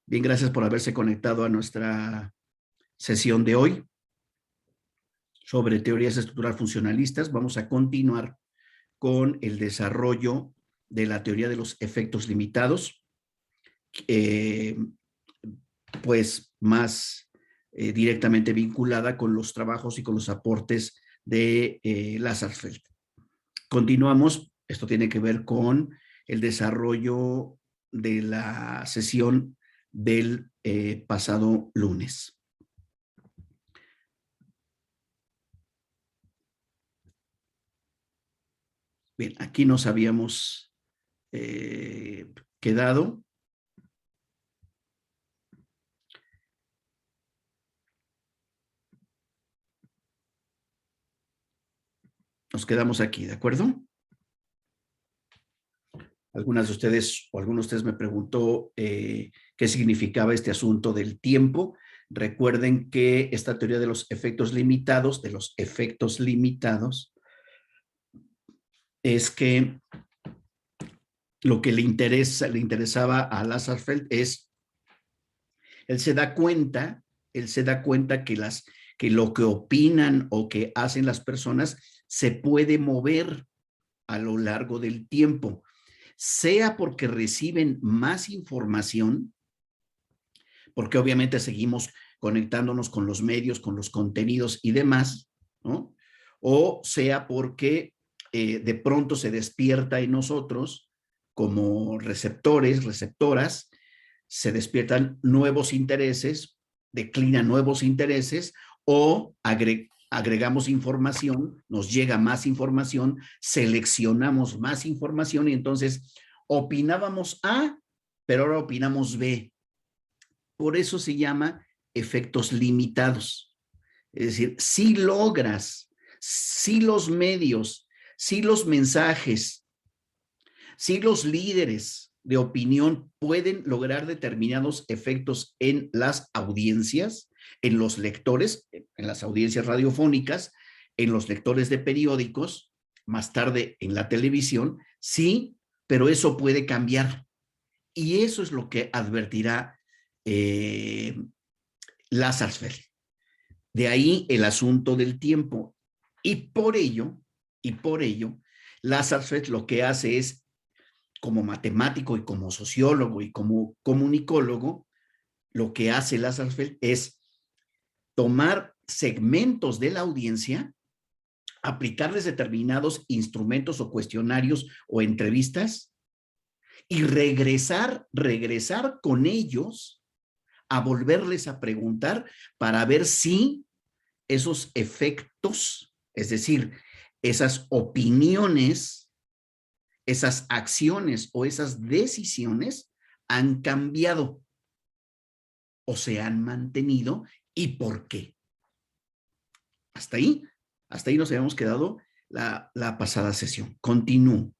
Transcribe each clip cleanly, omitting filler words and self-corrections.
Bien, gracias por haberse conectado a nuestra sesión de hoy sobre teorías estructural funcionalistas. Vamos a continuar con el desarrollo de la teoría de los efectos limitados, pues más directamente vinculada con los trabajos y con los aportes de Lazarsfeld. Continuamos, esto tiene que ver con el desarrollo de la sesión del pasado lunes. Bien, aquí nos habíamos quedado. Nos quedamos aquí, ¿de acuerdo? Algunas de ustedes o algunos de ustedes me preguntó qué significaba este asunto del tiempo. Recuerden que esta teoría de los efectos limitados, es que lo que le interesaba a Lazarsfeld es, él se da cuenta que lo que opinan o que hacen las personas se puede mover a lo largo del tiempo, sea porque reciben más información, porque obviamente seguimos conectándonos con los medios, con los contenidos y demás, ¿no? O sea porque de pronto se despierta en nosotros como receptores, receptoras, se despiertan nuevos intereses, declinan nuevos intereses o agregamos información, nos llega más información, seleccionamos más información y entonces opinábamos A, pero ahora opinamos B. Por eso se llama efectos limitados. Es decir, si logras, si los medios, si los mensajes, si los líderes de opinión pueden lograr determinados efectos en las audiencias, en los lectores, en las audiencias radiofónicas, en los lectores de periódicos, más tarde en la televisión, sí, pero eso puede cambiar. Y eso es lo que advertirá Lazarsfeld. De ahí el asunto del tiempo. Y por ello, Lazarsfeld lo que hace es, como matemático y como sociólogo y como comunicólogo, lo que hace Lazarsfeld es tomar segmentos de la audiencia, aplicarles determinados instrumentos o cuestionarios o entrevistas y regresar con ellos a volverles a preguntar para ver si esos efectos, es decir, esas opiniones, esas acciones o esas decisiones han cambiado o se han mantenido y por qué. Hasta ahí nos habíamos quedado la pasada sesión. Continúo.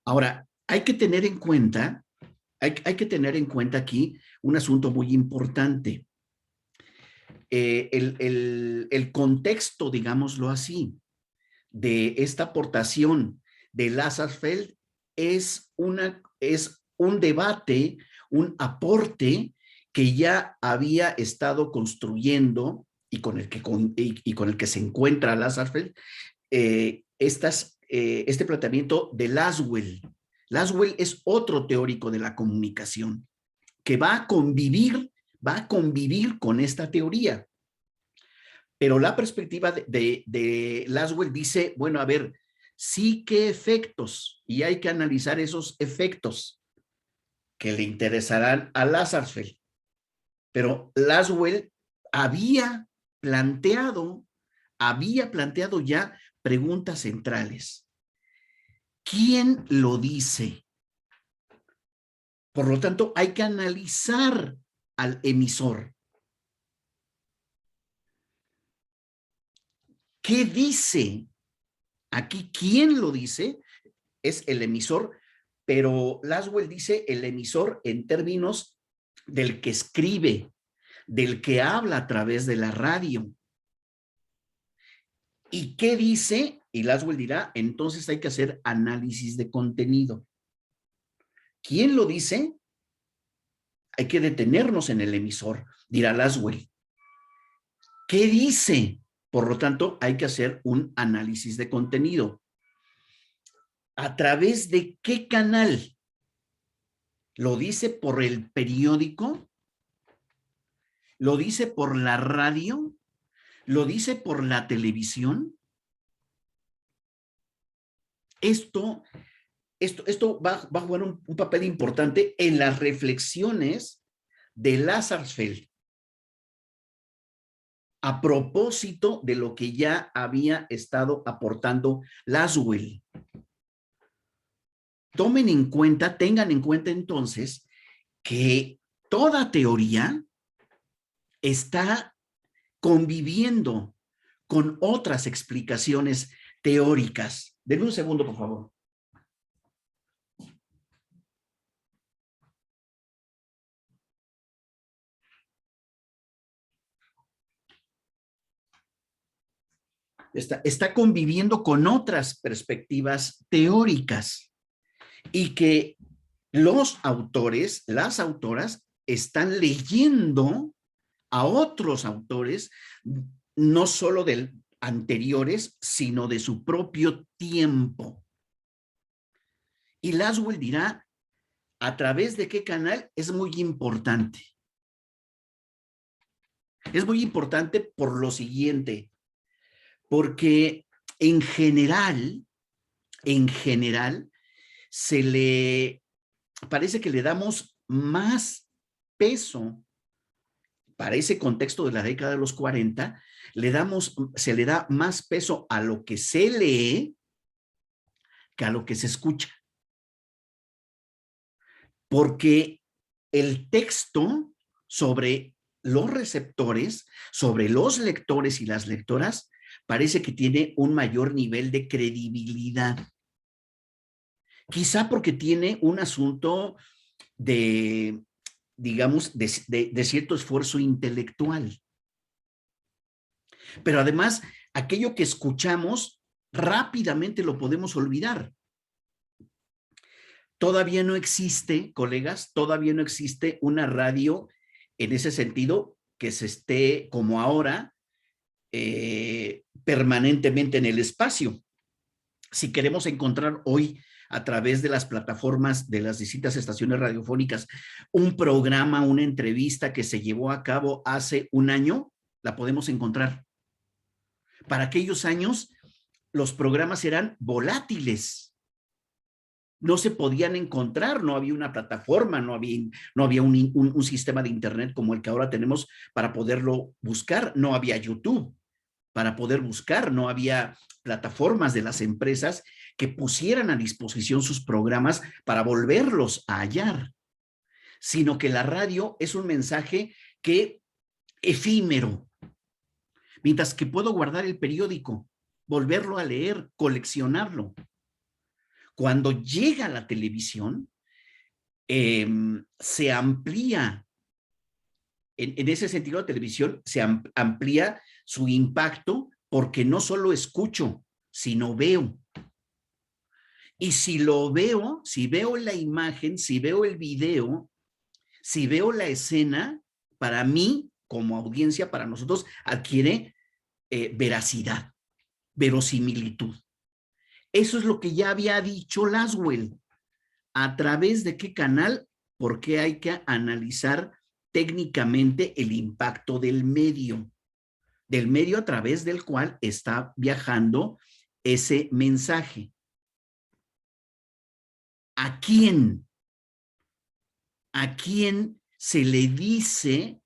Ahora, hay que tener en cuenta aquí un asunto muy importante. El contexto, digámoslo así, de esta aportación de Lazarsfeld es un debate, un aporte que ya había estado construyendo y con el que se encuentra Lazarsfeld, este planteamiento de Laswell. Laswell es otro teórico de la comunicación que va a convivir con esta teoría. Pero la perspectiva de Laswell dice, bueno, a ver, sí que efectos, y hay que analizar esos efectos que le interesarán a Lazarsfeld. Pero Laswell había planteado ya preguntas centrales. ¿Quién lo dice? Por lo tanto, hay que analizar al emisor. ¿Qué dice? Aquí, ¿quién lo dice? Es el emisor, pero Laswell dice el emisor en términos del que escribe, del que habla a través de la radio. ¿Y qué dice? Y Laswell dirá, entonces hay que hacer análisis de contenido. ¿Quién lo dice? hay que detenernos en el emisor, dirá Laswell. ¿Qué dice? Por lo tanto, hay que hacer un análisis de contenido. ¿A través de qué canal? ¿Lo dice por el periódico? ¿Lo dice por la radio? ¿Lo dice por la televisión? Esto va a jugar un papel importante en las reflexiones de Lazarsfeld a propósito de lo que ya había estado aportando Laswell. Tengan en cuenta entonces que toda teoría está conviviendo con otras explicaciones teóricas. Denme un segundo, por favor. Está conviviendo con otras perspectivas teóricas y que los autores, las autoras, están leyendo a otros autores, no solo de anteriores, sino de su propio tiempo. Y Laswell dirá, ¿a través de qué canal? Es muy importante. Es muy importante por lo siguiente, porque en general, parece que le damos más peso para ese contexto de la década de los 40, se le da más peso a lo que se lee que a lo que se escucha. Porque el texto sobre los receptores, sobre los lectores y las lectoras, parece que tiene un mayor nivel de credibilidad. Quizá porque tiene un asunto de, digamos, de cierto esfuerzo intelectual. Pero además, aquello que escuchamos rápidamente lo podemos olvidar. Todavía no existe, colegas, todavía no existe una radio en ese sentido que se esté como ahora permanentemente en el espacio. Si queremos encontrar hoy a través de las plataformas de las distintas estaciones radiofónicas un programa, una entrevista que se llevó a cabo hace un año, la podemos encontrar. Para aquellos años, los programas eran volátiles. No se podían encontrar, no había una plataforma, no había un sistema de internet como el que ahora tenemos para poderlo buscar, no había YouTube para poder buscar, no había plataformas de las empresas que pusieran a disposición sus programas para volverlos a hallar, sino que la radio es un mensaje que efímero, mientras que puedo guardar el periódico, volverlo a leer, coleccionarlo. Cuando llega la televisión, se amplía, en ese sentido la televisión se amplía su impacto porque no solo escucho, sino veo. Y si lo veo, si veo la imagen, si veo el video, si veo la escena, para mí, como audiencia, para nosotros, adquiere veracidad, verosimilitud. Eso es lo que ya había dicho Laswell. ¿A través de qué canal? Porque hay que analizar técnicamente el impacto del medio a través del cual está viajando ese mensaje. ¿A quién? ¿A quién se le dice,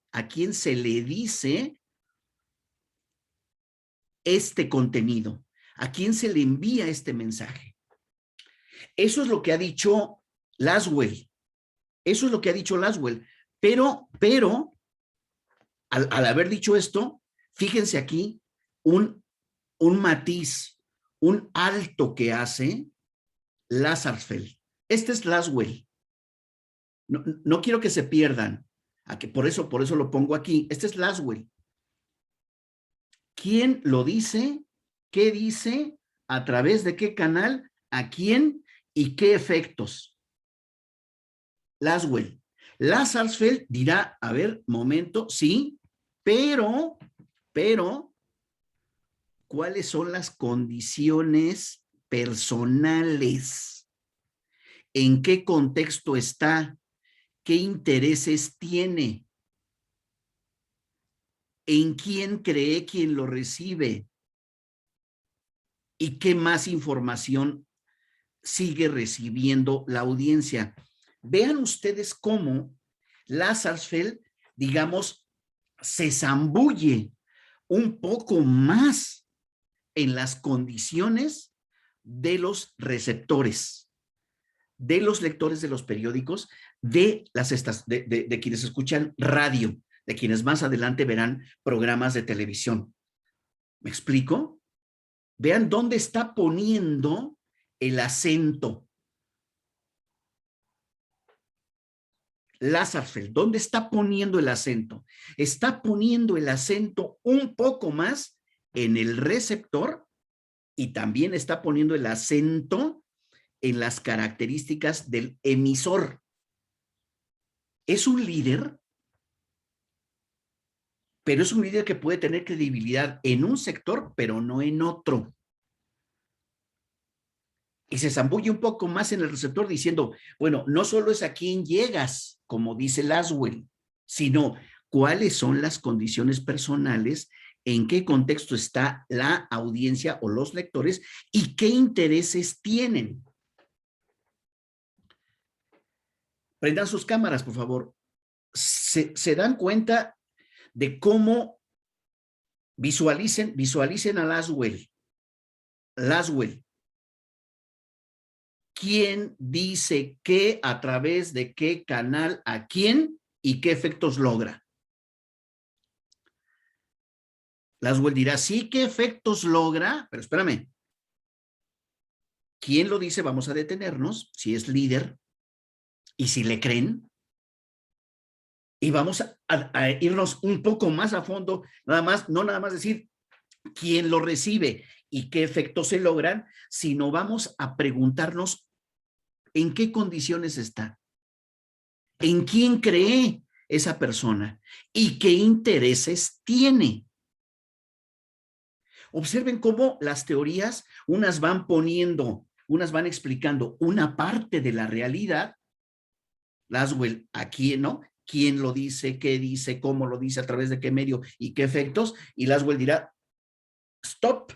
este contenido? ¿A quién se le envía este mensaje? Eso es lo que ha dicho Laswell. Eso es lo que ha dicho Laswell. Pero al haber dicho esto, fíjense aquí un matiz, un alto que hace Lazarsfeld. Este es Laswell. No quiero que se pierdan. Por eso lo pongo aquí. Este es Laswell. ¿Quién lo dice? ¿Qué dice? ¿A través de qué canal? ¿A quién? ¿Y qué efectos? Laswell. Lazarsfeld dirá, a ver, momento, sí, pero, ¿cuáles son las condiciones personales? ¿En qué contexto está? ¿Qué intereses tiene? ¿En quién cree quien lo recibe? ¿Y qué más información sigue recibiendo la audiencia? Vean ustedes cómo Lazarsfeld, digamos, se zambulle un poco más en las condiciones de los receptores, de los lectores de los periódicos, de quienes escuchan radio, de quienes más adelante verán programas de televisión. ¿Me explico? Vean dónde está poniendo el acento Lazarsfeld. ¿Dónde está poniendo el acento? Está poniendo el acento un poco más en el receptor y también está poniendo el acento en las características del emisor. Es un líder, pero es un líder que puede tener credibilidad en un sector, pero no en otro. Y se zambulle un poco más en el receptor diciendo, bueno, no solo es a quién llegas, como dice Laswell, sino cuáles son las condiciones personales, en qué contexto está la audiencia o los lectores y qué intereses tienen. Prendan sus cámaras, por favor. Se dan cuenta de cómo visualicen a Laswell. Laswell. ¿Quién dice qué, a través de qué canal, a quién y qué efectos logra? Laswell dirá, sí, ¿qué efectos logra? Pero espérame. ¿Quién lo dice? Vamos a detenernos, si es líder y si le creen. Y vamos a irnos un poco más a fondo, no nada más decir quién lo recibe y qué efectos se logran, sino vamos a preguntarnos en qué condiciones está, en quién cree esa persona y qué intereses tiene. Observen cómo las teorías, unas van explicando una parte de la realidad. Laswell, aquí, ¿no? ¿Quién lo dice, cómo lo dice, a través de qué medio y qué efectos? Y Laswell dirá, stop.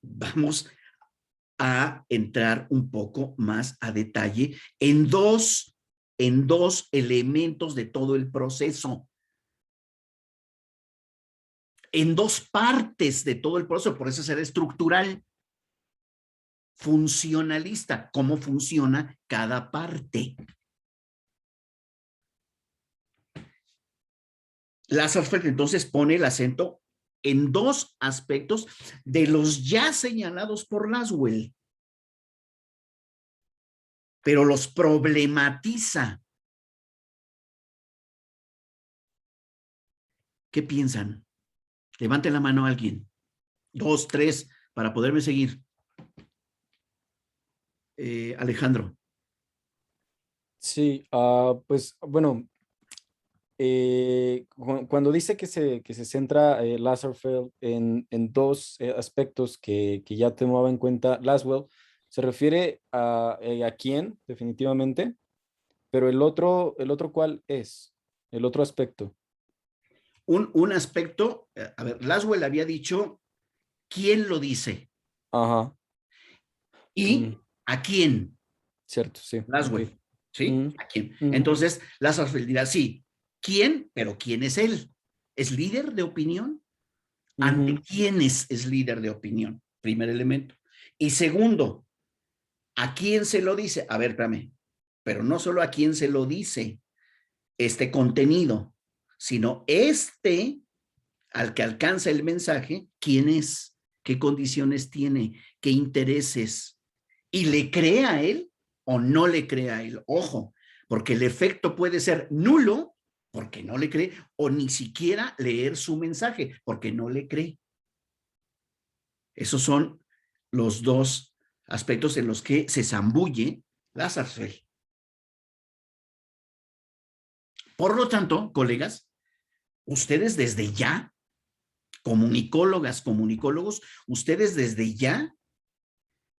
Vamos a entrar un poco más a detalle en dos elementos de todo el proceso, en dos partes de todo el proceso, por eso será estructural, funcionalista, cómo funciona cada parte. Lazarsfeld entonces pone el acento en dos aspectos de los ya señalados por Laswell, pero los problematiza. ¿Qué piensan? Levante la mano a alguien. 2, 3, para poderme seguir. Alejandro. Sí, pues bueno, cuando dice que se centra Lazarsfeld en dos aspectos que ya tomaba en cuenta Laswell, se refiere a quién, definitivamente, pero el otro ¿cuál es? El otro aspecto. Un aspecto, a ver, Laswell había dicho quién lo dice Ajá. y a quién. Cierto, sí. Ok. Laswell, ¿sí? Mm, ¿A quién? mm, Entonces, Lazarsfeld dirá, sí, ¿quién? Pero ¿quién es él? ¿Es líder de opinión? ¿Ante ujú, quiénes es líder de opinión? Primer elemento. Y segundo, ¿a quién se lo dice? A ver, espérame, pero no solo a quién se lo dice este contenido, sino al que alcanza el mensaje, ¿quién es? ¿Qué condiciones tiene? ¿Qué intereses? ¿Y le cree a él o no le cree a él? Ojo, porque el efecto puede ser nulo porque no le cree o ni siquiera leer su mensaje porque no le cree. Esos son los dos aspectos en los que se zambulle Lazarsfeld. Por lo tanto, colegas, ustedes desde ya, comunicólogas, comunicólogos, ustedes desde ya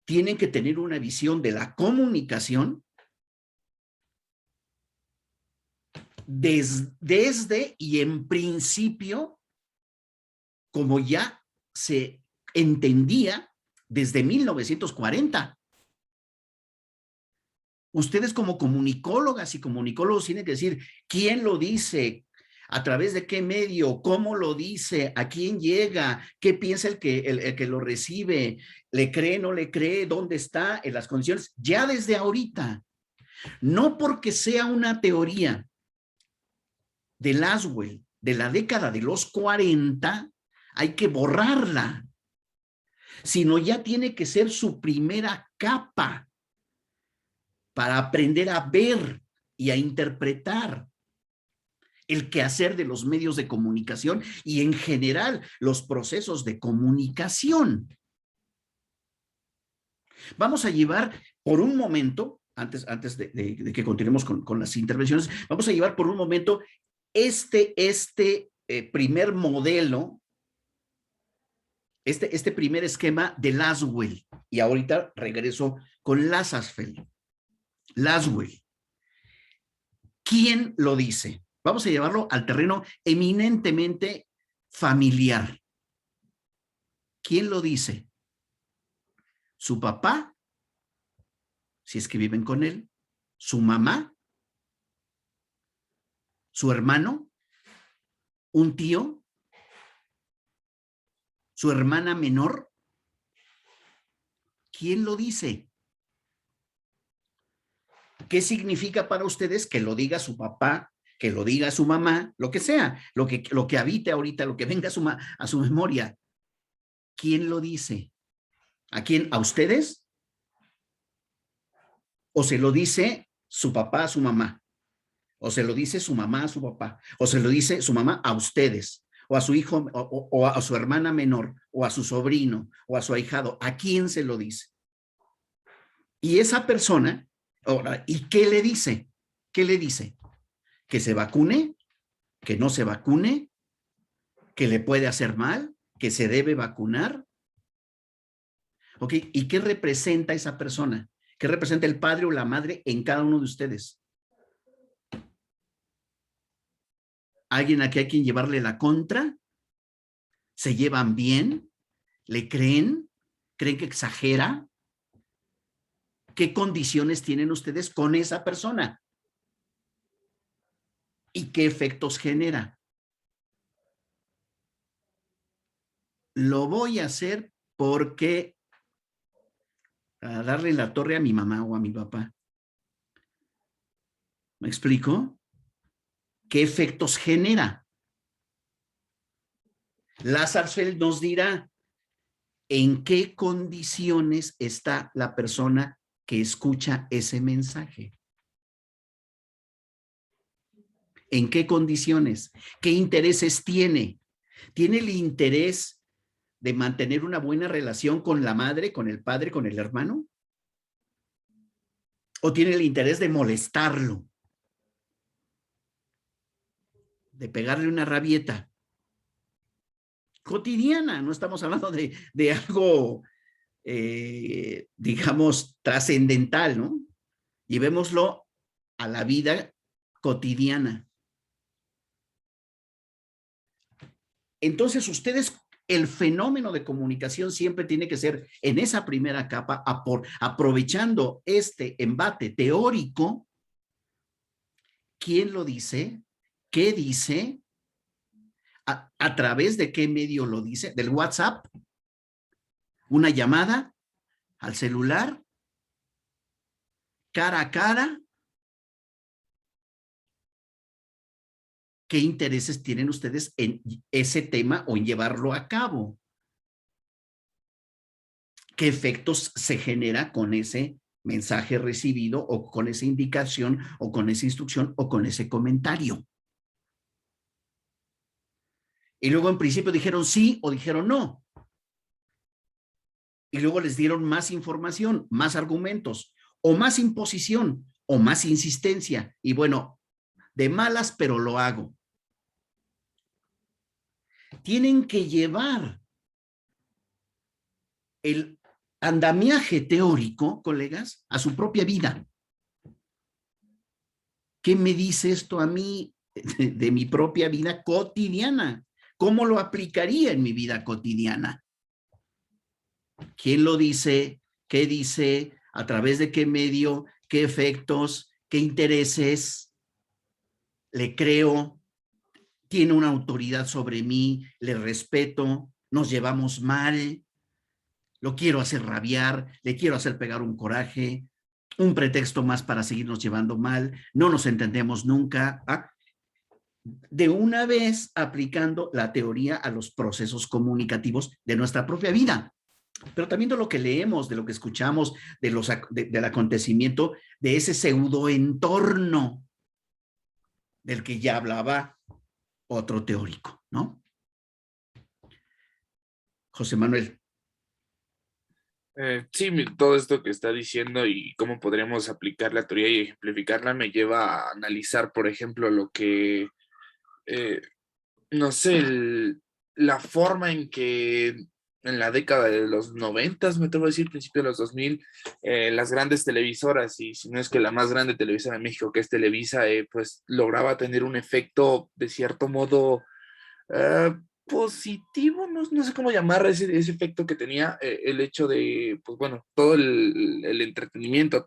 tienen que tener una visión de la comunicación desde y en principio, como ya se entendía desde 1940. Ustedes como comunicólogas y comunicólogos tienen que decir quién lo dice, a través de qué medio, cómo lo dice, a quién llega, qué piensa el que lo recibe, le cree, no le cree, dónde está, en las condiciones, ya desde ahorita. No porque sea una teoría de Laswell de la década de los 40, hay que borrarla, sino ya tiene que ser su primera capa para aprender a ver y a interpretar el quehacer de los medios de comunicación y en general los procesos de comunicación. Vamos a llevar por un momento, antes de que continuemos con las intervenciones, vamos a llevar por un momento este primer modelo, este primer esquema de Laswell. Y ahorita regreso con Lazarsfeld. Laswell. ¿Quién lo dice? Vamos a llevarlo al terreno eminentemente familiar. ¿Quién lo dice? Su papá, si es que viven con él, su mamá, su hermano, un tío, su hermana menor. ¿Quién lo dice? ¿Qué significa para ustedes que lo diga su papá, que lo diga su mamá, lo que sea, lo que habite ahorita, lo que venga a su memoria? ¿Quién lo dice? ¿A quién? ¿A ustedes? ¿O se lo dice su papá a su mamá? ¿O se lo dice su mamá a su papá? ¿O se lo dice su mamá a ustedes? ¿O a su hijo, o a su hermana menor, o a su sobrino, o a su ahijado? ¿A quién se lo dice? Y esa persona, ahora, ¿y qué le dice? ¿Qué le dice? ¿Que se vacune? ¿Que no se vacune? ¿Que le puede hacer mal? ¿Que se debe vacunar? ¿Ok? ¿Y qué representa esa persona? ¿Qué representa el padre o la madre en cada uno de ustedes? ¿Alguien a quien hay que llevarle la contra? ¿Se llevan bien? ¿Le creen? ¿Creen que exagera? ¿Qué condiciones tienen ustedes con esa persona? ¿Y qué efectos genera? Lo voy a hacer porque a darle la torre a mi mamá o a mi papá. ¿Me explico? ¿Qué efectos genera? Lazarsfeld nos dirá en qué condiciones está la persona que escucha ese mensaje. ¿En qué condiciones? ¿Qué intereses tiene? ¿Tiene el interés de mantener una buena relación con la madre, con el padre, con el hermano? ¿O tiene el interés de molestarlo? De pegarle una rabieta cotidiana, no estamos hablando de algo, digamos, trascendental, ¿no? Llevémoslo a la vida cotidiana. Entonces, ustedes, el fenómeno de comunicación siempre tiene que ser en esa primera capa, aprovechando este embate teórico. ¿Quién lo dice? ¿Qué dice? ¿A través de qué medio lo dice? ¿Del WhatsApp? ¿Una llamada al celular? ¿Cara a cara? ¿Qué intereses tienen ustedes en ese tema o en llevarlo a cabo? ¿Qué efectos se genera con ese mensaje recibido o con esa indicación o con esa instrucción o con ese comentario? Y luego en principio dijeron sí o dijeron no. Y luego les dieron más información, más argumentos, o más imposición, o más insistencia. Y bueno, de malas, pero lo hago. Tienen que llevar el andamiaje teórico, colegas, a su propia vida. ¿Qué me dice esto a mí de mi propia vida cotidiana? ¿Cómo lo aplicaría en mi vida cotidiana? ¿Quién lo dice? ¿Qué dice? ¿A través de qué medio? ¿Qué efectos? ¿Qué intereses? ¿Le creo? ¿Tiene una autoridad sobre mí? ¿Le respeto? ¿Nos llevamos mal? ¿Lo quiero hacer rabiar? ¿Le quiero hacer pegar un coraje? ¿Un pretexto más para seguirnos llevando mal? ¿No nos entendemos nunca? ¿Ah? De una vez aplicando la teoría a los procesos comunicativos de nuestra propia vida, pero también de lo que leemos, de lo que escuchamos, del acontecimiento, de ese pseudoentorno del que ya hablaba otro teórico, ¿no? José Manuel. Sí, todo esto que está diciendo y cómo podríamos aplicar la teoría y ejemplificarla me lleva a analizar, por ejemplo, lo que, no sé, la forma en que en la década de los 90, me atrevo a decir, principio de los 2000, las grandes televisoras, y si no es que la más grande televisora de México, que es Televisa, pues lograba tener un efecto de cierto modo positivo, no sé cómo llamar ese efecto que tenía el hecho de, pues bueno, todo el entretenimiento,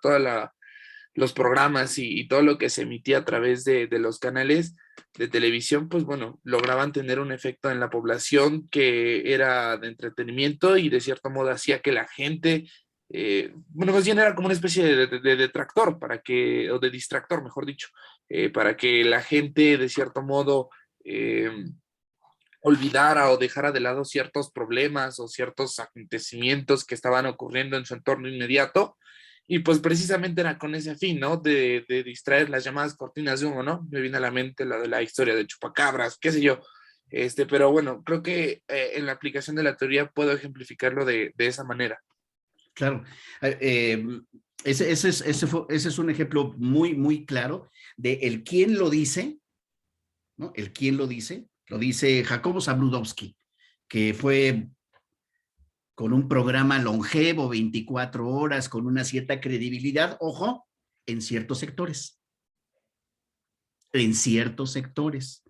los programas y todo lo que se emitía a través de los canales de televisión, pues bueno, lograban tener un efecto en la población que era de entretenimiento y de cierto modo hacía que la gente, bueno, más bien era como una especie de detractor o de distractor, mejor dicho, para que la gente de cierto modo olvidara o dejara de lado ciertos problemas o ciertos acontecimientos que estaban ocurriendo en su entorno inmediato. Y pues precisamente era con ese fin, ¿no? De distraer las llamadas cortinas de humo, ¿no? Me viene a la mente la de la historia de Chupacabras, qué sé yo. Pero bueno, creo que en la aplicación de la teoría puedo ejemplificarlo de esa manera. Claro. Ese es un ejemplo muy, muy claro de el quién lo dice, ¿no? El quién lo dice Jacobo Zabludovsky, que fue con un programa longevo, 24 horas, con una cierta credibilidad, ojo, en ciertos sectores. En ciertos sectores.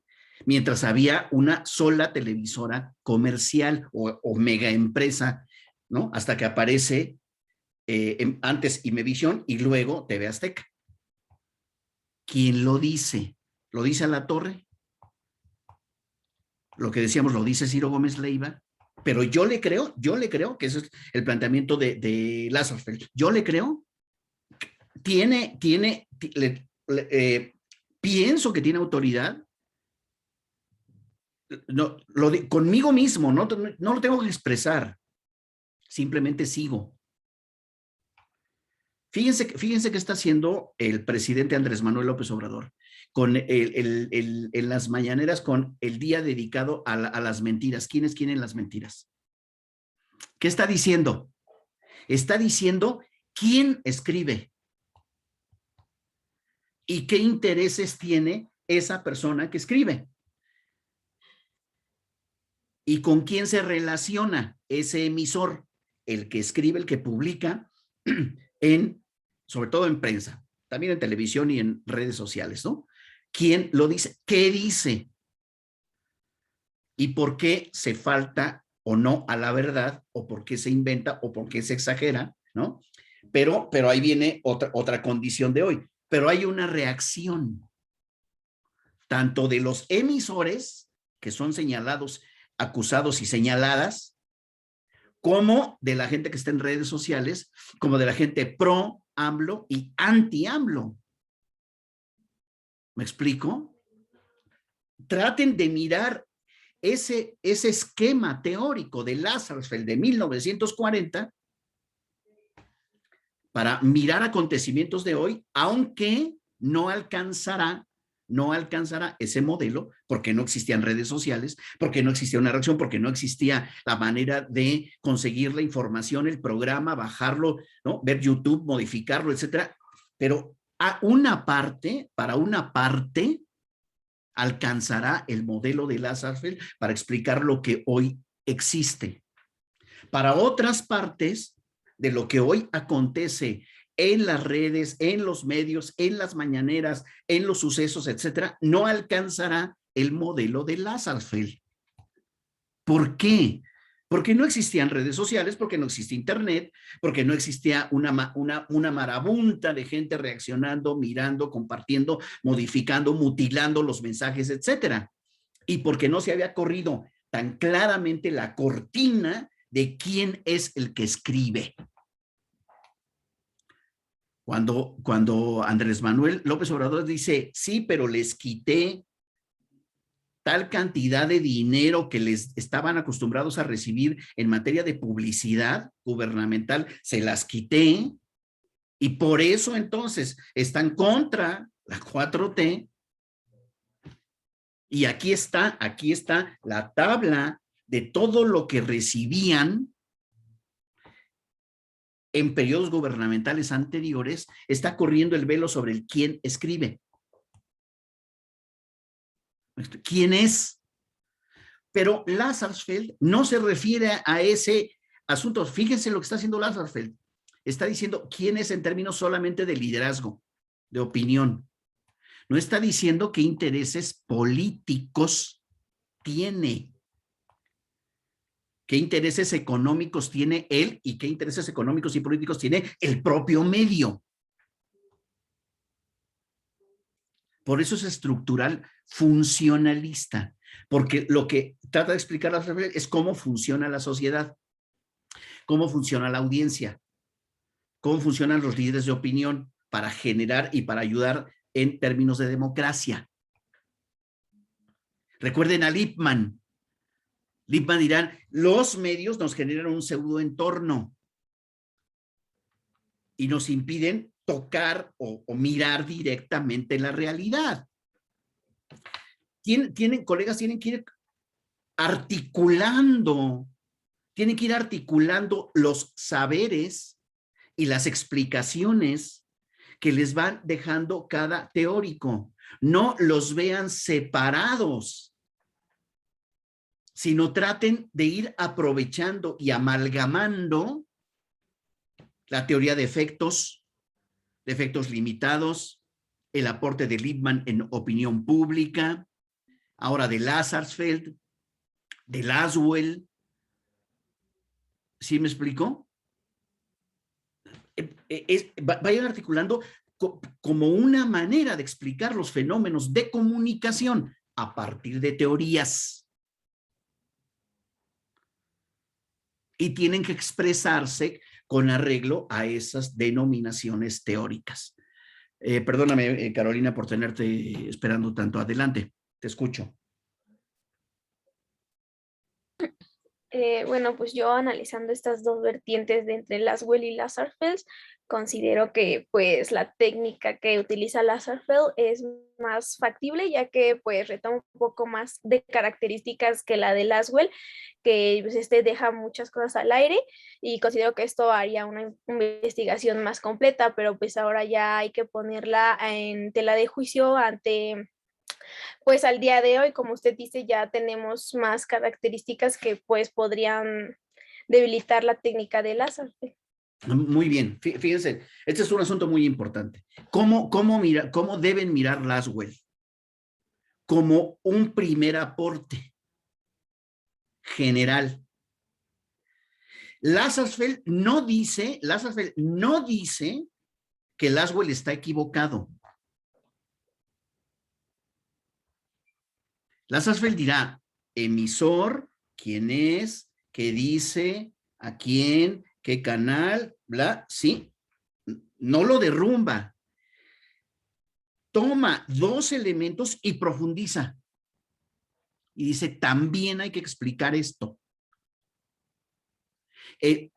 Mientras había una sola televisora comercial o mega empresa, ¿no? Hasta que aparece antes Imevisión y luego TV Azteca. ¿Quién lo dice? ¿Lo dice Alatorre? Lo que decíamos, lo dice Ciro Gómez Leiva, pero yo le creo que ese es el planteamiento de Lasserfeld. Yo le creo, pienso que tiene autoridad, no, conmigo mismo, no lo tengo que expresar, simplemente sigo. Fíjense qué está haciendo el presidente Andrés Manuel López Obrador con en las mañaneras con el día dedicado a las mentiras. ¿Quiénes quieren las mentiras? ¿Qué está diciendo? Está diciendo quién escribe y qué intereses tiene esa persona que escribe y con quién se relaciona ese emisor, el que escribe, el que publica sobre todo en prensa, también en televisión y en redes sociales, ¿no? ¿Quién lo dice? ¿Qué dice? ¿Y por qué se falta o no a la verdad? ¿O por qué se inventa? ¿O por qué se exagera? ¿No? Pero ahí viene otra condición de hoy. Pero hay una reacción, tanto de los emisores, que son señalados, acusados y señaladas, como de la gente que está en redes sociales, como de la gente pro AMLO y anti AMLO. ¿Me explico? Traten de mirar ese esquema teórico de Lasserfeld de 1940 para mirar acontecimientos de hoy, aunque no alcanzará ese modelo porque no existían redes sociales, porque no existía una reacción, porque no existía la manera de conseguir la información, el programa, bajarlo, ¿no? Ver YouTube, modificarlo, etcétera. Pero para una parte alcanzará el modelo de Lazarsfeld para explicar lo que hoy existe. Para otras partes de lo que hoy acontece en las redes, en los medios, en las mañaneras, en los sucesos, etcétera, no alcanzará el modelo de Lazarsfeld. ¿Por qué? Porque no existían redes sociales, porque no existía internet, porque no existía una marabunta de gente reaccionando, mirando, compartiendo, modificando, mutilando los mensajes, etcétera. Y porque no se había corrido tan claramente la cortina de quién es el que escribe. Cuando Andrés Manuel López Obrador dice, sí, pero les quité tal cantidad de dinero que les estaban acostumbrados a recibir en materia de publicidad gubernamental, se las quité, y por eso entonces están contra la 4T. Y aquí está la tabla de todo lo que recibían en periodos gubernamentales anteriores. Está corriendo el velo sobre el quién escribe. ¿Quién es? Pero Lazarsfeld no se refiere a ese asunto. Fíjense lo que está haciendo Lazarsfeld. Está diciendo quién es en términos solamente de liderazgo, de opinión. No está diciendo qué intereses políticos tiene, qué intereses económicos tiene él y qué intereses económicos y políticos tiene el propio medio. Por eso es estructural funcionalista, porque lo que trata de explicar es cómo funciona la sociedad, cómo funciona la audiencia, cómo funcionan los líderes de opinión para generar y para ayudar en términos de democracia. Recuerden a Lippmann. Lippmann dirán, los medios nos generan un pseudoentorno y nos impiden tocar o mirar directamente la realidad. Colegas, tienen que ir articulando los saberes y las explicaciones que les van dejando cada teórico. No los vean separados, sino traten de ir aprovechando y amalgamando la teoría de efectos limitados, el aporte de Lippmann en opinión pública, ahora de Lazarsfeld, de Laswell. ¿Sí me explico? Vayan articulando como una manera de explicar los fenómenos de comunicación a partir de teorías. Y tienen que expresarse con arreglo a esas denominaciones teóricas. Perdóname, Carolina, por tenerte esperando tanto. Adelante, te escucho. Bueno, pues yo analizando estas dos vertientes de entre Laswell y Lazarsfeld, considero que pues la técnica que utiliza Lazarsfeld es más factible, ya que pues retoma un poco más de características que la de Laswell, que pues, deja muchas cosas al aire, y considero que esto haría una investigación más completa, pero pues ahora ya hay que ponerla en tela de juicio ante... Pues al día de hoy, como usted dice, ya tenemos más características que pues podrían debilitar la técnica de Lazarsfeld. Muy bien, fíjense, este es un asunto muy importante. ¿Cómo deben mirar Laswell? Como un primer aporte general. Lazarsfeld no dice que Laswell está equivocado. Lazarsfeld dirá, emisor, quién es, qué dice, a quién, qué canal, bla, sí, no lo derrumba. Toma dos elementos y profundiza. Y dice, también hay que explicar esto.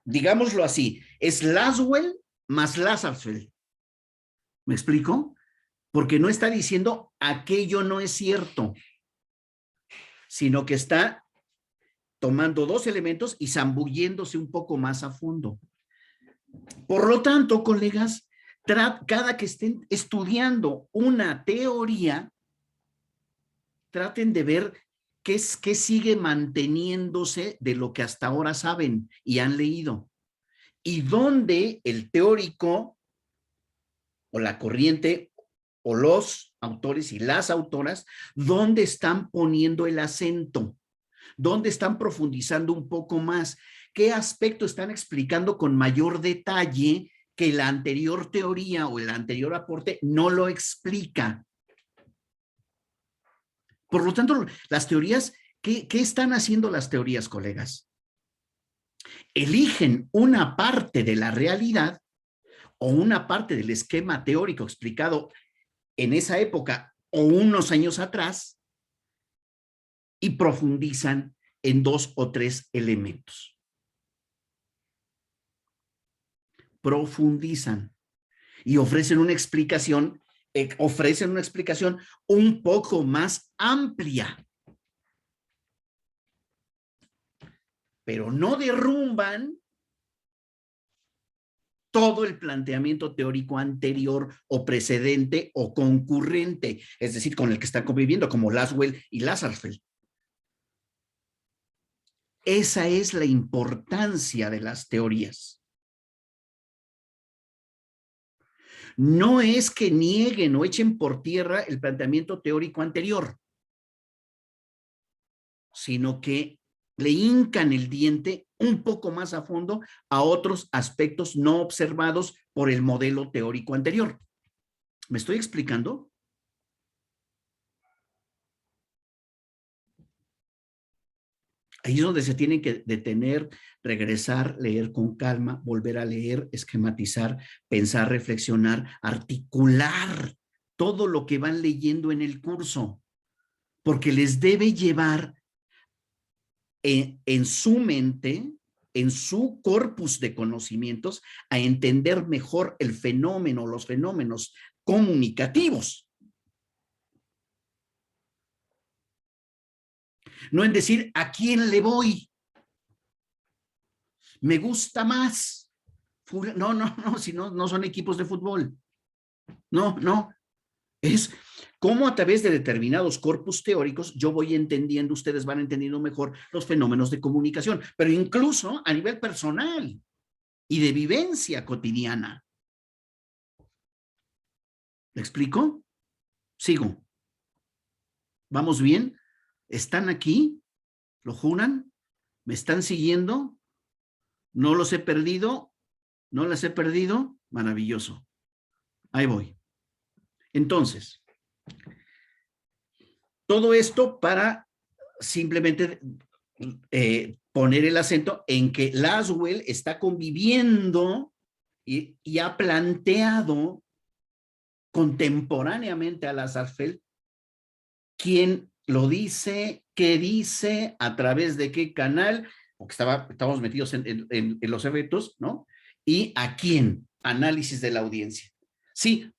Digámoslo así, es Laswell más Lazarsfeld. ¿Me explico? Porque no está diciendo aquello no es cierto, sino que está tomando dos elementos y zambulléndose un poco más a fondo. Por lo tanto, colegas, cada que estén estudiando una teoría, traten de ver qué sigue manteniéndose de lo que hasta ahora saben y han leído. Y dónde el teórico o la corriente o los autores y las autoras, dónde están poniendo el acento, dónde están profundizando un poco más, qué aspecto están explicando con mayor detalle que la anterior teoría o el anterior aporte no lo explica. Por lo tanto, las teorías, ¿qué están haciendo las teorías, colegas? Eligen una parte de la realidad o una parte del esquema teórico explicado en esa época o unos años atrás y profundizan en 2 o 3 elementos. Profundizan y ofrecen una explicación un poco más amplia. Pero no derrumban todo el planteamiento teórico anterior o precedente o concurrente, es decir, con el que están conviviendo, como Lasswell y Lasserfeld. Esa es la importancia de las teorías. No es que nieguen o echen por tierra el planteamiento teórico anterior, sino que le hincan el diente un poco más a fondo a otros aspectos no observados por el modelo teórico anterior. ¿Me estoy explicando? Ahí es donde se tienen que detener, regresar, leer con calma, volver a leer, esquematizar, pensar, reflexionar, articular todo lo que van leyendo en el curso, porque les debe llevar en su mente, en su corpus de conocimientos, a entender mejor el fenómeno, los fenómenos comunicativos. No en decir a quién le voy. Me gusta más. No, si no son equipos de fútbol. No. Es cómo a través de determinados corpus teóricos yo voy entendiendo, ustedes van entendiendo mejor los fenómenos de comunicación, pero incluso a nivel personal y de vivencia cotidiana. ¿Me explico? Sigo. ¿Vamos bien? ¿Están aquí? ¿Lo juran? ¿Me están siguiendo? ¿No los he perdido? ¿No las he perdido? Maravilloso. Ahí voy. Entonces, todo esto para simplemente poner el acento en que Lasswell está conviviendo y ha planteado contemporáneamente a Lasserfeld quién lo dice, qué dice, a través de qué canal, porque estábamos metidos en los eventos, ¿no? Y a quién, análisis de la audiencia. Sí,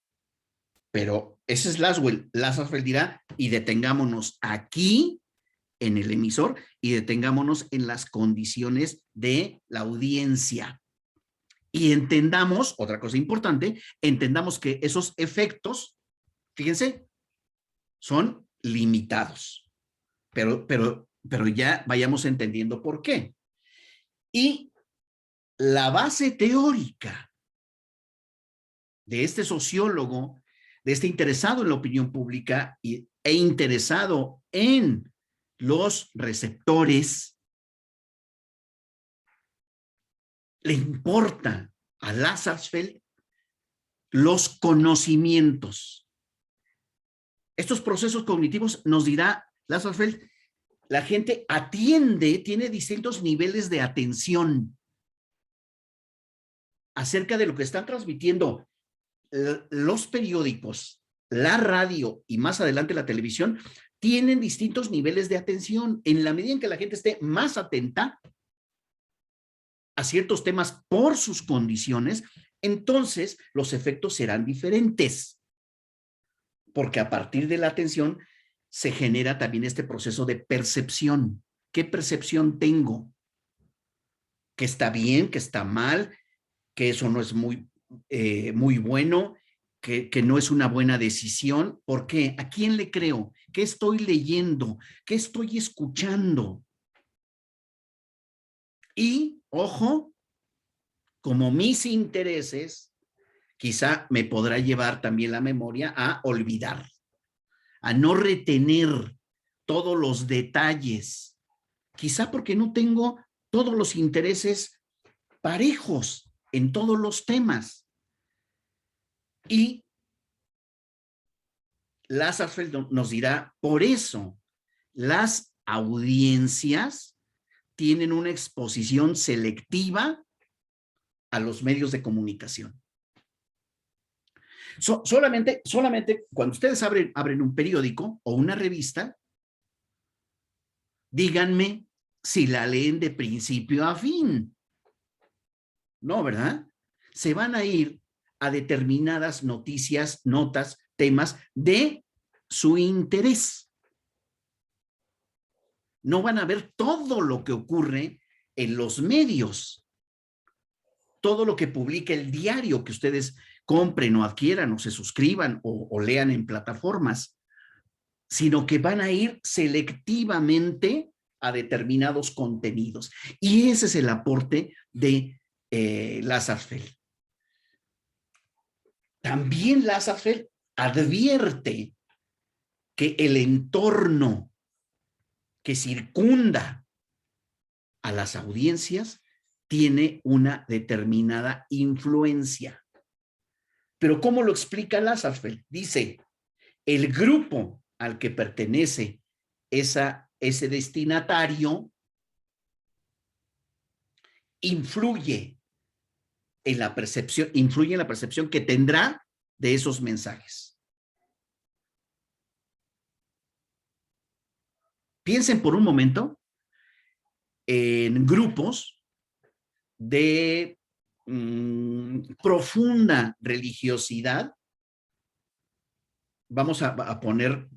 pero ese es Lasswell. Lasserfeld dirá, y detengámonos aquí en el emisor y detengámonos en las condiciones de la audiencia. Y entendamos, otra cosa importante, entendamos que esos efectos, fíjense, son limitados, pero ya vayamos entendiendo por qué. Y la base teórica de este sociólogo, de este interesado en la opinión pública e interesado en los receptores, le importa a Lasserfeld los conocimientos. Estos procesos cognitivos, nos dirá Lasserfeld, la gente atiende, tiene distintos niveles de atención acerca de lo que están transmitiendo los periódicos, la radio y más adelante la televisión, tienen distintos niveles de atención. En la medida en que la gente esté más atenta a ciertos temas por sus condiciones, entonces los efectos serán diferentes. Porque a partir de la atención se genera también este proceso de percepción. ¿Qué percepción tengo? ¿Que está bien? ¿Que está mal? ¿Que eso no es muy bueno? que no es una buena decisión. ¿Por qué? ¿A quién le creo? ¿Qué estoy leyendo? ¿Qué estoy escuchando? Y, ojo, como mis intereses, quizá me podrá llevar también la memoria a olvidar, a no retener todos los detalles, quizá porque no tengo todos los intereses parejos en todos los temas. Y Lazarsfeld nos dirá, por eso las audiencias tienen una exposición selectiva a los medios de comunicación. Solamente cuando ustedes abren un periódico o una revista, díganme si la leen de principio a fin. No, ¿verdad? Se van a ir a determinadas noticias, notas, temas de su interés. No van a ver todo lo que ocurre en los medios, todo lo que publica el diario que ustedes compren o adquieran o se suscriban o lean en plataformas, sino que van a ir selectivamente a determinados contenidos. Y ese es el aporte de Lazarsfeld. También Lazarsfeld advierte que el entorno que circunda a las audiencias tiene una determinada influencia. Pero ¿cómo lo explica Lazarsfeld? Dice, el grupo al que pertenece ese destinatario influye en la percepción que tendrá de esos mensajes. Piensen por un momento en grupos de profunda religiosidad. Vamos a poner,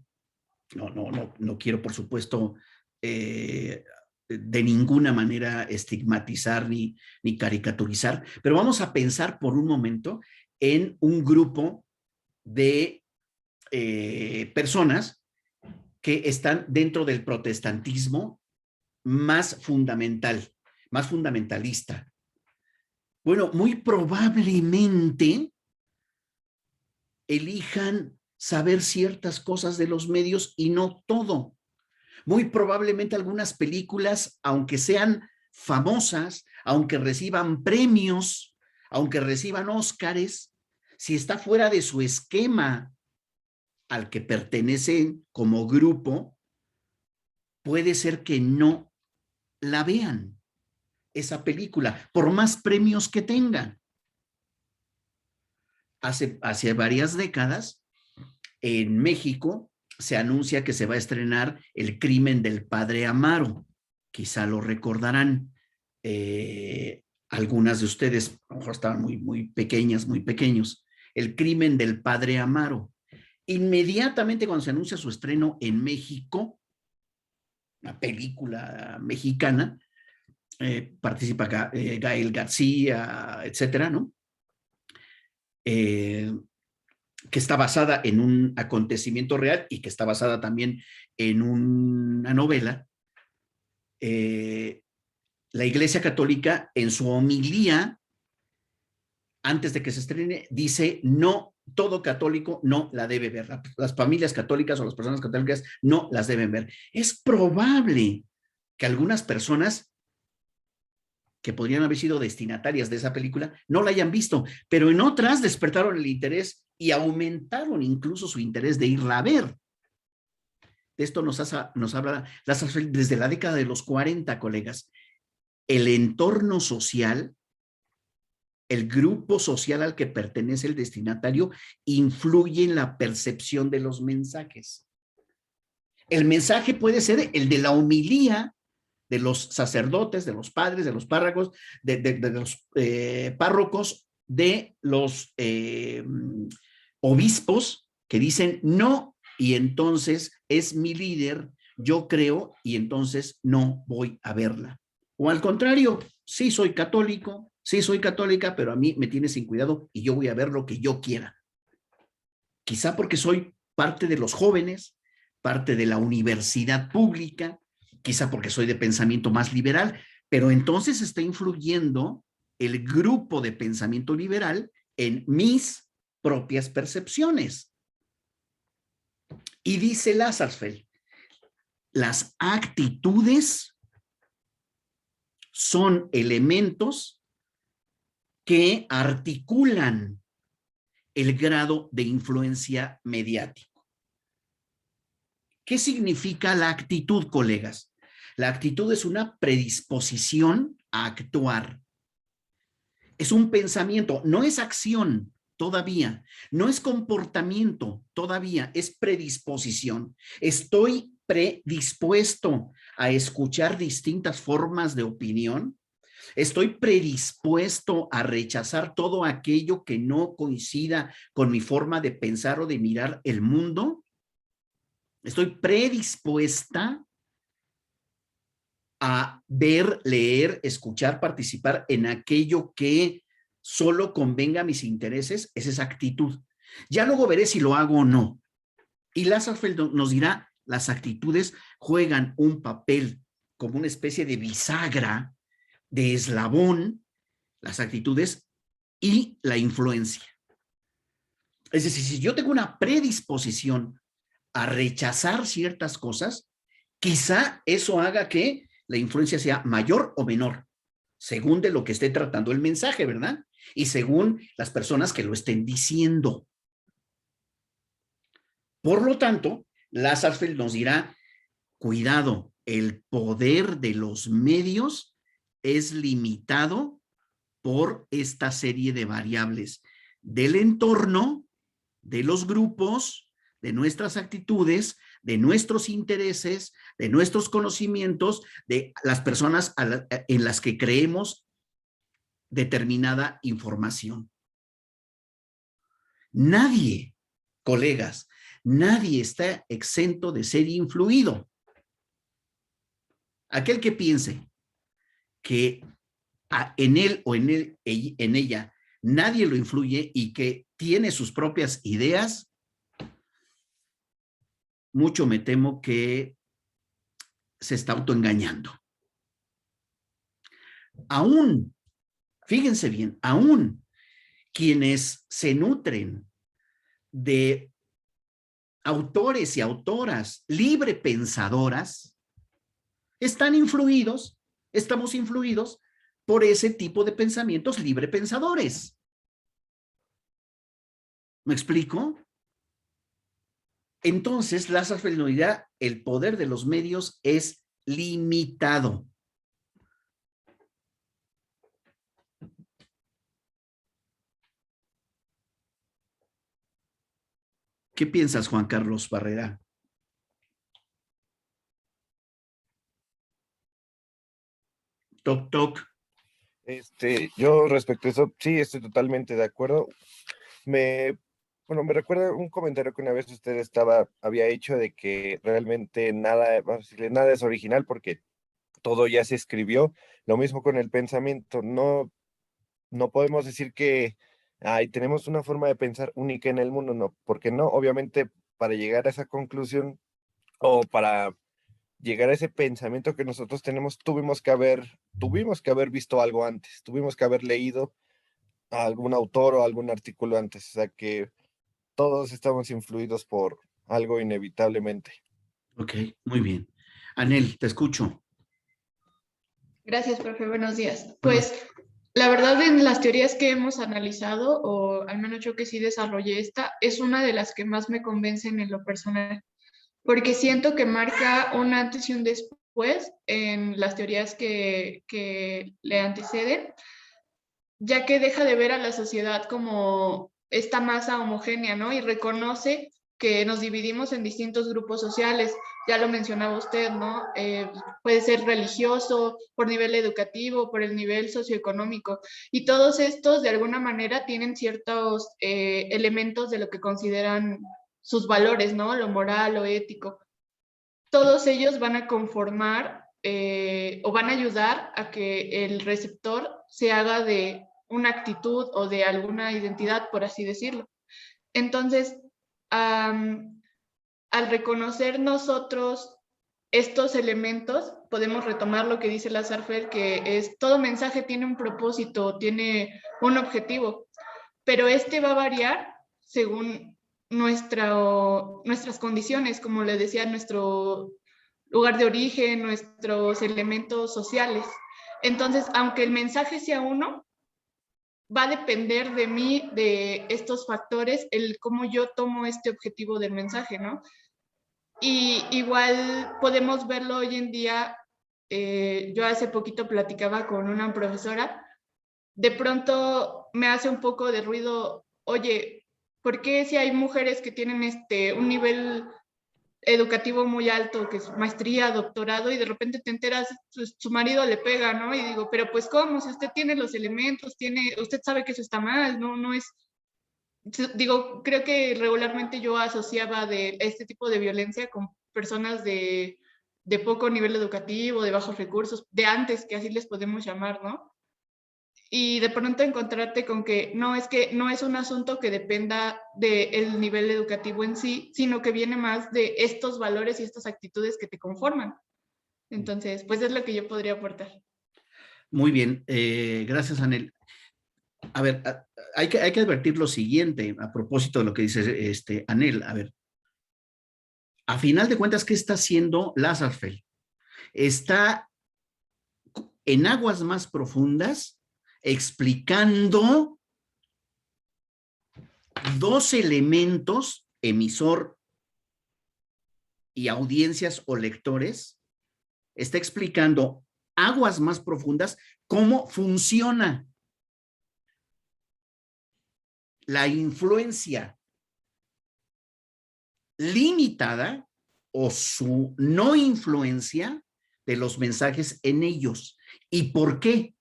no quiero por supuesto de ninguna manera estigmatizar ni caricaturizar, pero vamos a pensar por un momento en un grupo de personas que están dentro del protestantismo más fundamentalista. Bueno, muy probablemente elijan saber ciertas cosas de los medios y no todo. Muy probablemente algunas películas, aunque sean famosas, aunque reciban premios, aunque reciban Óscares, si está fuera de su esquema al que pertenecen como grupo, puede ser que no la vean, esa película, por más premios que tengan. Hace varias décadas, en México, se anuncia que se va a estrenar El crimen del padre Amaro. Quizá lo recordarán. Algunas de ustedes, a lo mejor estaban muy pequeñas, muy pequeños. El crimen del padre Amaro. Inmediatamente cuando se anuncia su estreno en México, una película mexicana, participa Gael García, etcétera, ¿no? Que está basada en un acontecimiento real y que está basada también en una novela. La Iglesia Católica, en su homilía, antes de que se estrene, dice: no, todo católico no la debe ver. Las familias católicas o las personas católicas no las deben ver. Es probable que algunas personas que podrían haber sido destinatarias de esa película no la hayan visto, pero en otras despertaron el interés y aumentaron incluso su interés de irla a ver. De esto nos habla Lazarsfeld desde la década de los 40, colegas. El entorno social, el grupo social al que pertenece el destinatario, influye en la percepción de los mensajes. El mensaje puede ser el de la homilía de los sacerdotes, de los padres, de los párrocos, de los párrocos, de los obispos que dicen no, y entonces es mi líder, yo creo, y entonces no voy a verla. O al contrario, sí soy católico, sí soy católica, pero a mí me tiene sin cuidado y yo voy a ver lo que yo quiera. Quizá porque soy parte de los jóvenes, parte de la universidad pública, quizá porque soy de pensamiento más liberal, pero entonces está influyendo el grupo de pensamiento liberal en mis propias percepciones. Y dice Lazarsfeld, las actitudes son elementos que articulan el grado de influencia mediático. ¿Qué significa la actitud, colegas? La actitud es una predisposición a actuar. Es un pensamiento, no es acción todavía, no es comportamiento todavía, es predisposición. Estoy predispuesto a escuchar distintas formas de opinión. Estoy predispuesto a rechazar todo aquello que no coincida con mi forma de pensar o de mirar el mundo. Estoy predispuesta a ver, leer, escuchar, participar en aquello que solo convenga a mis intereses. Esa es actitud. Ya luego veré si lo hago o no. Y Lazarsfeld nos dirá, las actitudes juegan un papel como una especie de bisagra, de eslabón, las actitudes y la influencia. Es decir, si yo tengo una predisposición a rechazar ciertas cosas, quizá eso haga que la influencia sea mayor o menor, según de lo que esté tratando el mensaje, ¿verdad? Y según las personas que lo estén diciendo. Por lo tanto, Lazarsfeld nos dirá, cuidado, el poder de los medios es limitado por esta serie de variables del entorno, de los grupos, de nuestras actitudes, de nuestros intereses, de nuestros conocimientos, de las personas en las que creemos determinada información. Nadie, colegas, nadie está exento de ser influido. Aquel que piense que en él o en ella nadie lo influye y que tiene sus propias ideas, mucho me temo que se está autoengañando. Aún, fíjense bien, aún quienes se nutren de autores y autoras libre pensadoras, están influidos, estamos influidos por ese tipo de pensamientos libre pensadores. ¿Me explico? Entonces, Lazarsfeld nos dirá, el poder de los medios es limitado. ¿Qué piensas, Juan Carlos Barrera? Toc, toc. Yo respecto a eso, sí, estoy totalmente de acuerdo. Me recuerda un comentario que una vez usted había hecho de que realmente nada, vamos a decirle, nada es original porque todo ya se escribió. Lo mismo con el pensamiento. No podemos decir que tenemos una forma de pensar única en el mundo, no, porque no, obviamente para llegar a esa conclusión o para llegar a ese pensamiento que nosotros tenemos, tuvimos que haber visto algo antes, tuvimos que haber leído a algún autor o algún artículo antes, o sea que todos estamos influidos por algo inevitablemente. Ok, muy bien. Anel, te escucho. Gracias, profe. Buenos días. Pues la verdad, en las teorías que hemos analizado, o al menos yo que sí desarrollé esta, es una de las que más me convencen en lo personal, porque siento que marca un antes y un después en las teorías que le anteceden, ya que deja de ver a la sociedad como esta masa homogénea, ¿no? Y reconoce que nos dividimos en distintos grupos sociales, ya lo mencionaba usted, ¿no? Puede ser religioso, por nivel educativo, por el nivel socioeconómico, y todos estos de alguna manera tienen ciertos elementos de lo que consideran sus valores, ¿no? Lo moral, lo ético. Todos ellos van a conformar o van a ayudar a que el receptor se haga de una actitud o de alguna identidad, por así decirlo. Entonces, al reconocer nosotros estos elementos, podemos retomar lo que dice Lasarfeld, que es todo mensaje tiene un propósito, tiene un objetivo, pero este va a variar según nuestras condiciones, como le decía, nuestro lugar de origen, nuestros elementos sociales. Entonces, aunque el mensaje sea uno, va a depender de mí, de estos factores, el cómo yo tomo este objetivo del mensaje, ¿no? Y igual podemos verlo hoy en día. Yo hace poquito platicaba con una profesora, de pronto me hace un poco de ruido, oye, ¿por qué si hay mujeres que tienen un nivel educativo muy alto, que es maestría, doctorado, y de repente te enteras, su marido le pega, ¿no? Y digo, pero pues ¿cómo? Si usted tiene los elementos, usted sabe que eso está mal, no es, digo, creo que regularmente yo asociaba de este tipo de violencia con personas de poco nivel educativo, de bajos recursos, de antes, que así les podemos llamar, ¿no? Y de pronto encontrarte con que no es un asunto que dependa del nivel educativo en sí, sino que viene más de estos valores y estas actitudes que te conforman. Entonces, pues es lo que yo podría aportar. Muy bien, gracias, Anel. A ver, hay que advertir lo siguiente a propósito de lo que dice Anel. A ver, a final de cuentas, ¿qué está haciendo Lasarfeld? Está en aguas más profundas explicando dos elementos, emisor y audiencias o lectores. Está explicando aguas más profundas cómo funciona la influencia limitada o su no influencia de los mensajes en ellos. ¿Y por qué?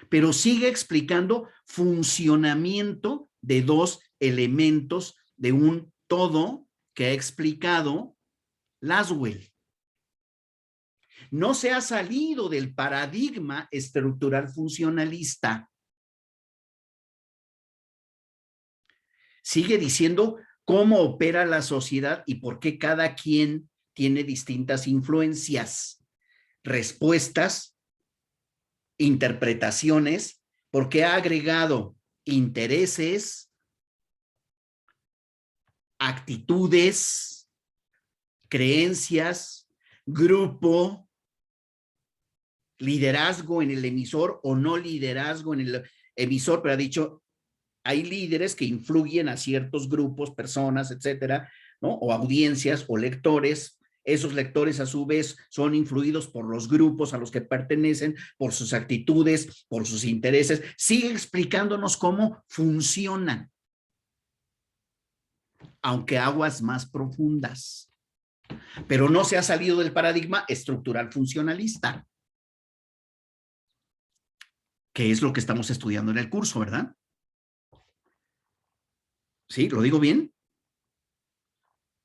Pero sigue explicando funcionamiento de dos elementos de un todo que ha explicado Laswell. No se ha salido del paradigma estructural funcionalista. Sigue diciendo cómo opera la sociedad y por qué cada quien tiene distintas influencias, respuestas, interpretaciones, porque ha agregado intereses, actitudes, creencias, grupo, liderazgo en el emisor o no liderazgo en el emisor, pero ha dicho, hay líderes que influyen a ciertos grupos, personas, etcétera, ¿no? O audiencias o lectores. Esos lectores a su vez son influidos por los grupos a los que pertenecen, por sus actitudes, por sus intereses. Sigue explicándonos cómo funcionan, aunque aguas más profundas. Pero no se ha salido del paradigma estructural funcionalista, que es lo que estamos estudiando en el curso, ¿verdad? ¿Sí? ¿Lo digo bien?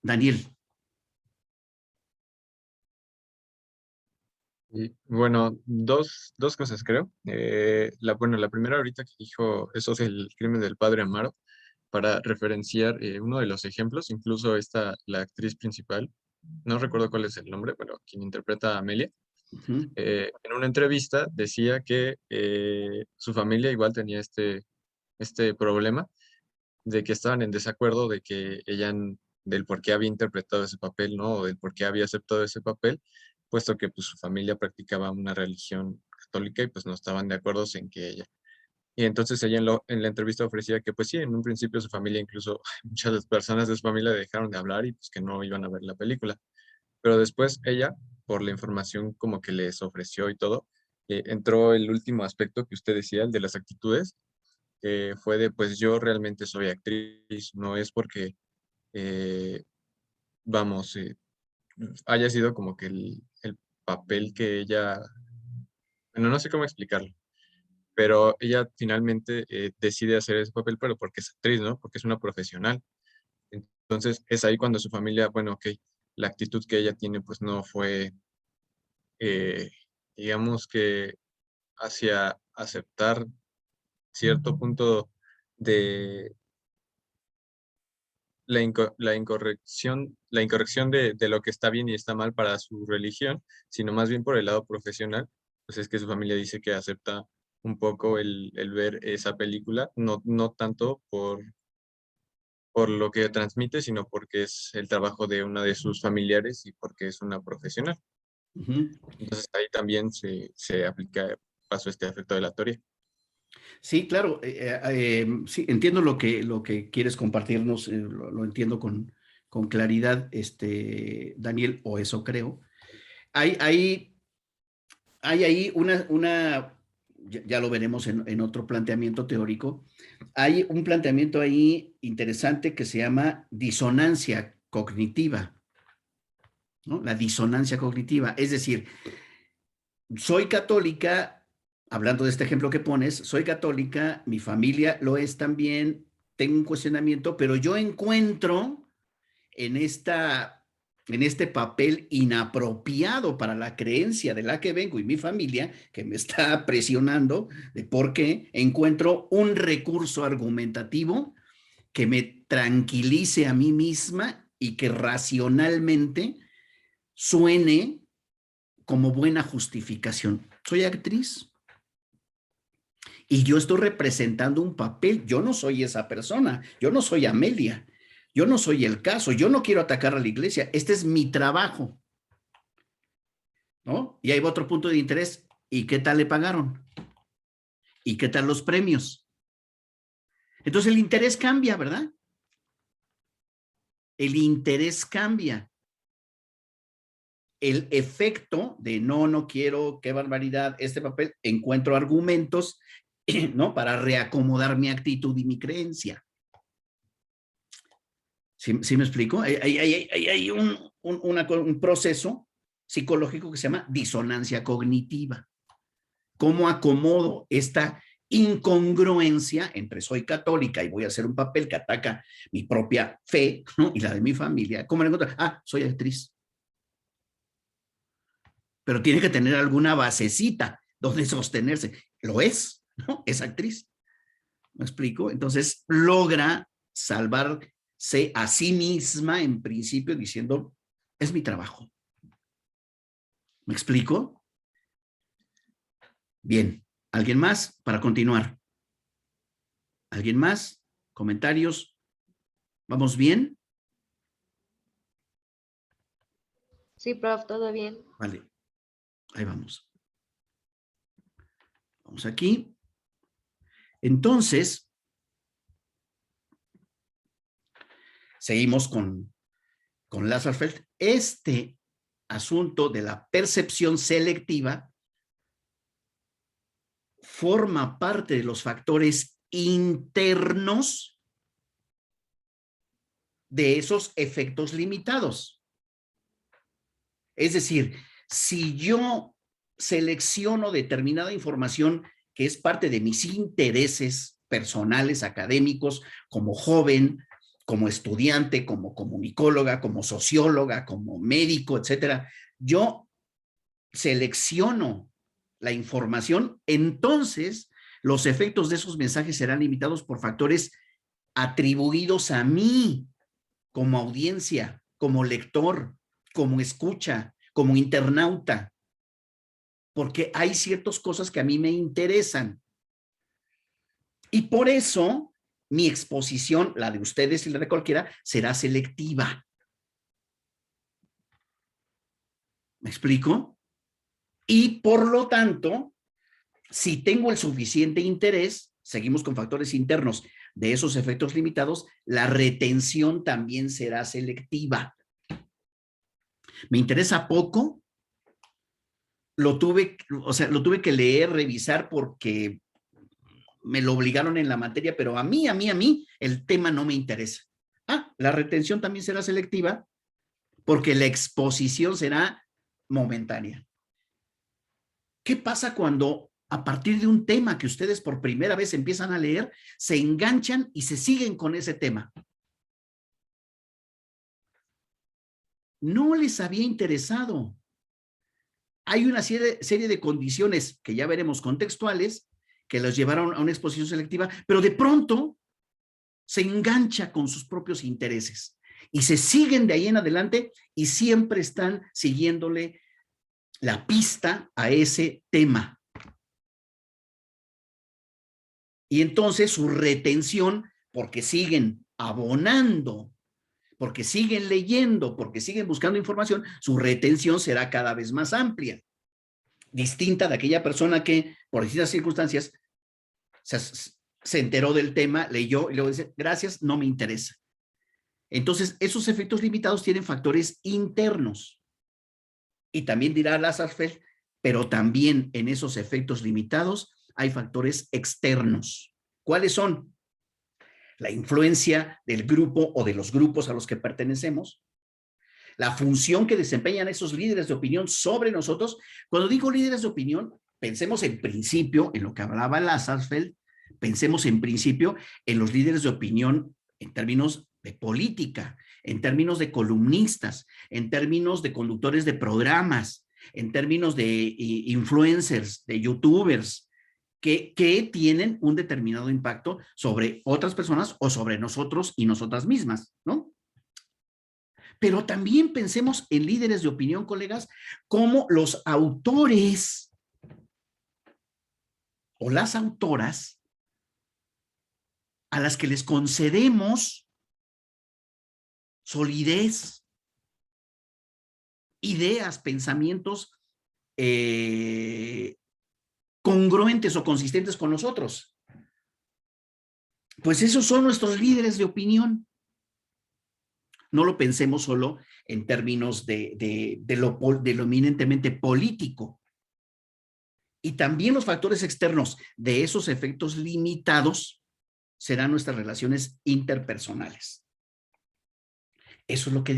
Daniel. Y, bueno, dos cosas creo. La primera ahorita que dijo eso es el crimen del padre Amaro, para referenciar uno de los ejemplos, incluso la actriz principal, no recuerdo cuál es el nombre, pero quien interpreta a Amelia, en una entrevista decía que su familia igual tenía este problema de que estaban en desacuerdo de que del por qué había interpretado ese papel, ¿no? O del por qué había aceptado ese papel, puesto que pues, su familia practicaba una religión católica y pues no estaban de acuerdo en que ella. Y entonces ella en la entrevista ofrecía que pues sí, en un principio su familia, incluso muchas personas de su familia dejaron de hablar y pues que no iban a ver la película. Pero después ella, por la información como que les ofreció y todo, entró el último aspecto que usted decía, el de las actitudes, fue de, pues yo realmente soy actriz, no es porque, eh, vamos, haya sido como que el papel que ella, bueno, no sé cómo explicarlo, pero ella finalmente decide hacer ese papel, pero porque es actriz, ¿no? Porque es una profesional. Entonces es ahí cuando su familia, bueno, ok, la actitud que ella tiene pues no fue, eh, digamos que hacia aceptar cierto punto de la incorrección de lo que está bien y está mal para su religión, sino más bien por el lado profesional. Pues es que su familia dice que acepta un poco el ver esa película, no tanto por lo que transmite, sino porque es el trabajo de una de sus familiares y porque es una profesional. Ujú. Entonces ahí también se aplica, pasó este efecto de la teoría. Sí, claro, sí, entiendo lo que quieres compartirnos, lo entiendo con claridad, Daniel, o eso creo. Hay ahí ya lo veremos en otro planteamiento teórico, hay un planteamiento ahí interesante que se llama disonancia cognitiva, ¿no? La disonancia cognitiva, es decir, soy católica, hablando de este ejemplo que pones, soy católica, mi familia lo es también, tengo un cuestionamiento, pero yo encuentro en este papel inapropiado para la creencia de la que vengo y mi familia, que me está presionando de por qué, encuentro un recurso argumentativo que me tranquilice a mí misma y que racionalmente suene como buena justificación. Soy actriz y yo estoy representando un papel. Yo no soy esa persona. Yo no soy Amelia. Yo no soy el caso. Yo no quiero atacar a la iglesia. Este es mi trabajo, ¿no? Y ahí va otro punto de interés. ¿Y qué tal le pagaron? ¿Y qué tal los premios? Entonces el interés cambia, ¿verdad? El interés cambia. El efecto de no quiero, qué barbaridad, este papel, encuentro argumentos, ¿no? Para reacomodar mi actitud y mi creencia. ¿Sí me explico? Hay un proceso psicológico que se llama disonancia cognitiva. ¿Cómo acomodo esta incongruencia entre soy católica y voy a hacer un papel que ataca mi propia fe, ¿no? Y la de mi familia? ¿Cómo la encuentro? Soy actriz. Pero tiene que tener alguna basecita donde sostenerse. Lo es, ¿no? Es actriz. ¿Me explico? Entonces logra salvarse a sí misma en principio diciendo, es mi trabajo. ¿Me explico? Bien. ¿Alguien más para continuar? ¿Alguien más? ¿Comentarios? ¿Vamos bien? Sí, prof, todo bien. Vale. Ahí vamos. Vamos aquí. Entonces, seguimos con Lazarsfeld. Este asunto de la percepción selectiva forma parte de los factores internos de esos efectos limitados. Es decir, si yo selecciono determinada información que es parte de mis intereses personales, académicos, como joven, como estudiante, como comunicóloga, como socióloga, como médico, etcétera, yo selecciono la información, entonces los efectos de esos mensajes serán limitados por factores atribuidos a mí como audiencia, como lector, como escucha, como internauta, porque hay ciertas cosas que a mí me interesan. Y por eso mi exposición, la de ustedes y la de cualquiera, será selectiva. ¿Me explico? Y por lo tanto, si tengo el suficiente interés, seguimos con factores internos de esos efectos limitados, la retención también será selectiva. Me interesa poco, lo tuve que leer, revisar porque me lo obligaron en la materia, pero a mí, el tema no me interesa. La retención también será selectiva porque la exposición será momentánea. ¿Qué pasa cuando a partir de un tema que ustedes por primera vez empiezan a leer, se enganchan y se siguen con ese tema? No les había interesado. Hay una serie de condiciones que ya veremos contextuales que los llevaron a una exposición selectiva, pero de pronto se engancha con sus propios intereses y se siguen de ahí en adelante y siempre están siguiéndole la pista a ese tema. Y entonces su retención, porque siguen abonando, porque siguen leyendo, porque siguen buscando información, su retención será cada vez más amplia, distinta de aquella persona que, por distintas circunstancias, se enteró del tema, leyó y luego dice, gracias, no me interesa. Entonces, esos efectos limitados tienen factores internos. Y también dirá Lazarsfeld, pero también en esos efectos limitados hay factores externos. ¿Cuáles son? La influencia del grupo o de los grupos a los que pertenecemos, la función que desempeñan esos líderes de opinión sobre nosotros. Cuando digo líderes de opinión, pensemos en principio en lo que hablaba Lazarsfeld, pensemos en principio en los líderes de opinión en términos de política, en términos de columnistas, en términos de conductores de programas, en términos de influencers, de youtubers, que tienen un determinado impacto sobre otras personas o sobre nosotros y nosotras mismas, ¿no? Pero también pensemos en líderes de opinión, colegas, como los autores o las autoras a las que les concedemos solidez, ideas, pensamientos congruentes o consistentes con nosotros. Pues esos son nuestros líderes de opinión. No lo pensemos solo en términos de lo eminentemente político. Y también los factores externos de esos efectos limitados serán nuestras relaciones interpersonales. Eso es lo que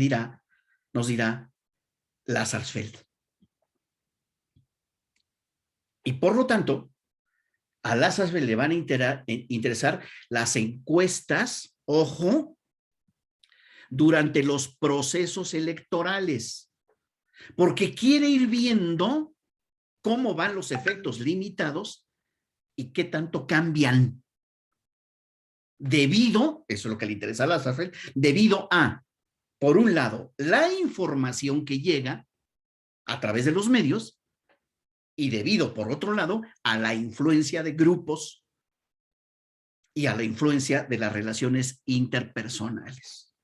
nos dirá Lazarsfeld. Y por lo tanto, a Lazarsfeld le van a interesar las encuestas, ojo, durante los procesos electorales, porque quiere ir viendo cómo van los efectos limitados y qué tanto cambian debido, eso es lo que le interesa a Lazarsfeld, debido a, por un lado, la información que llega a través de los medios y debido, por otro lado, a la influencia de grupos y a la influencia de las relaciones interpersonales.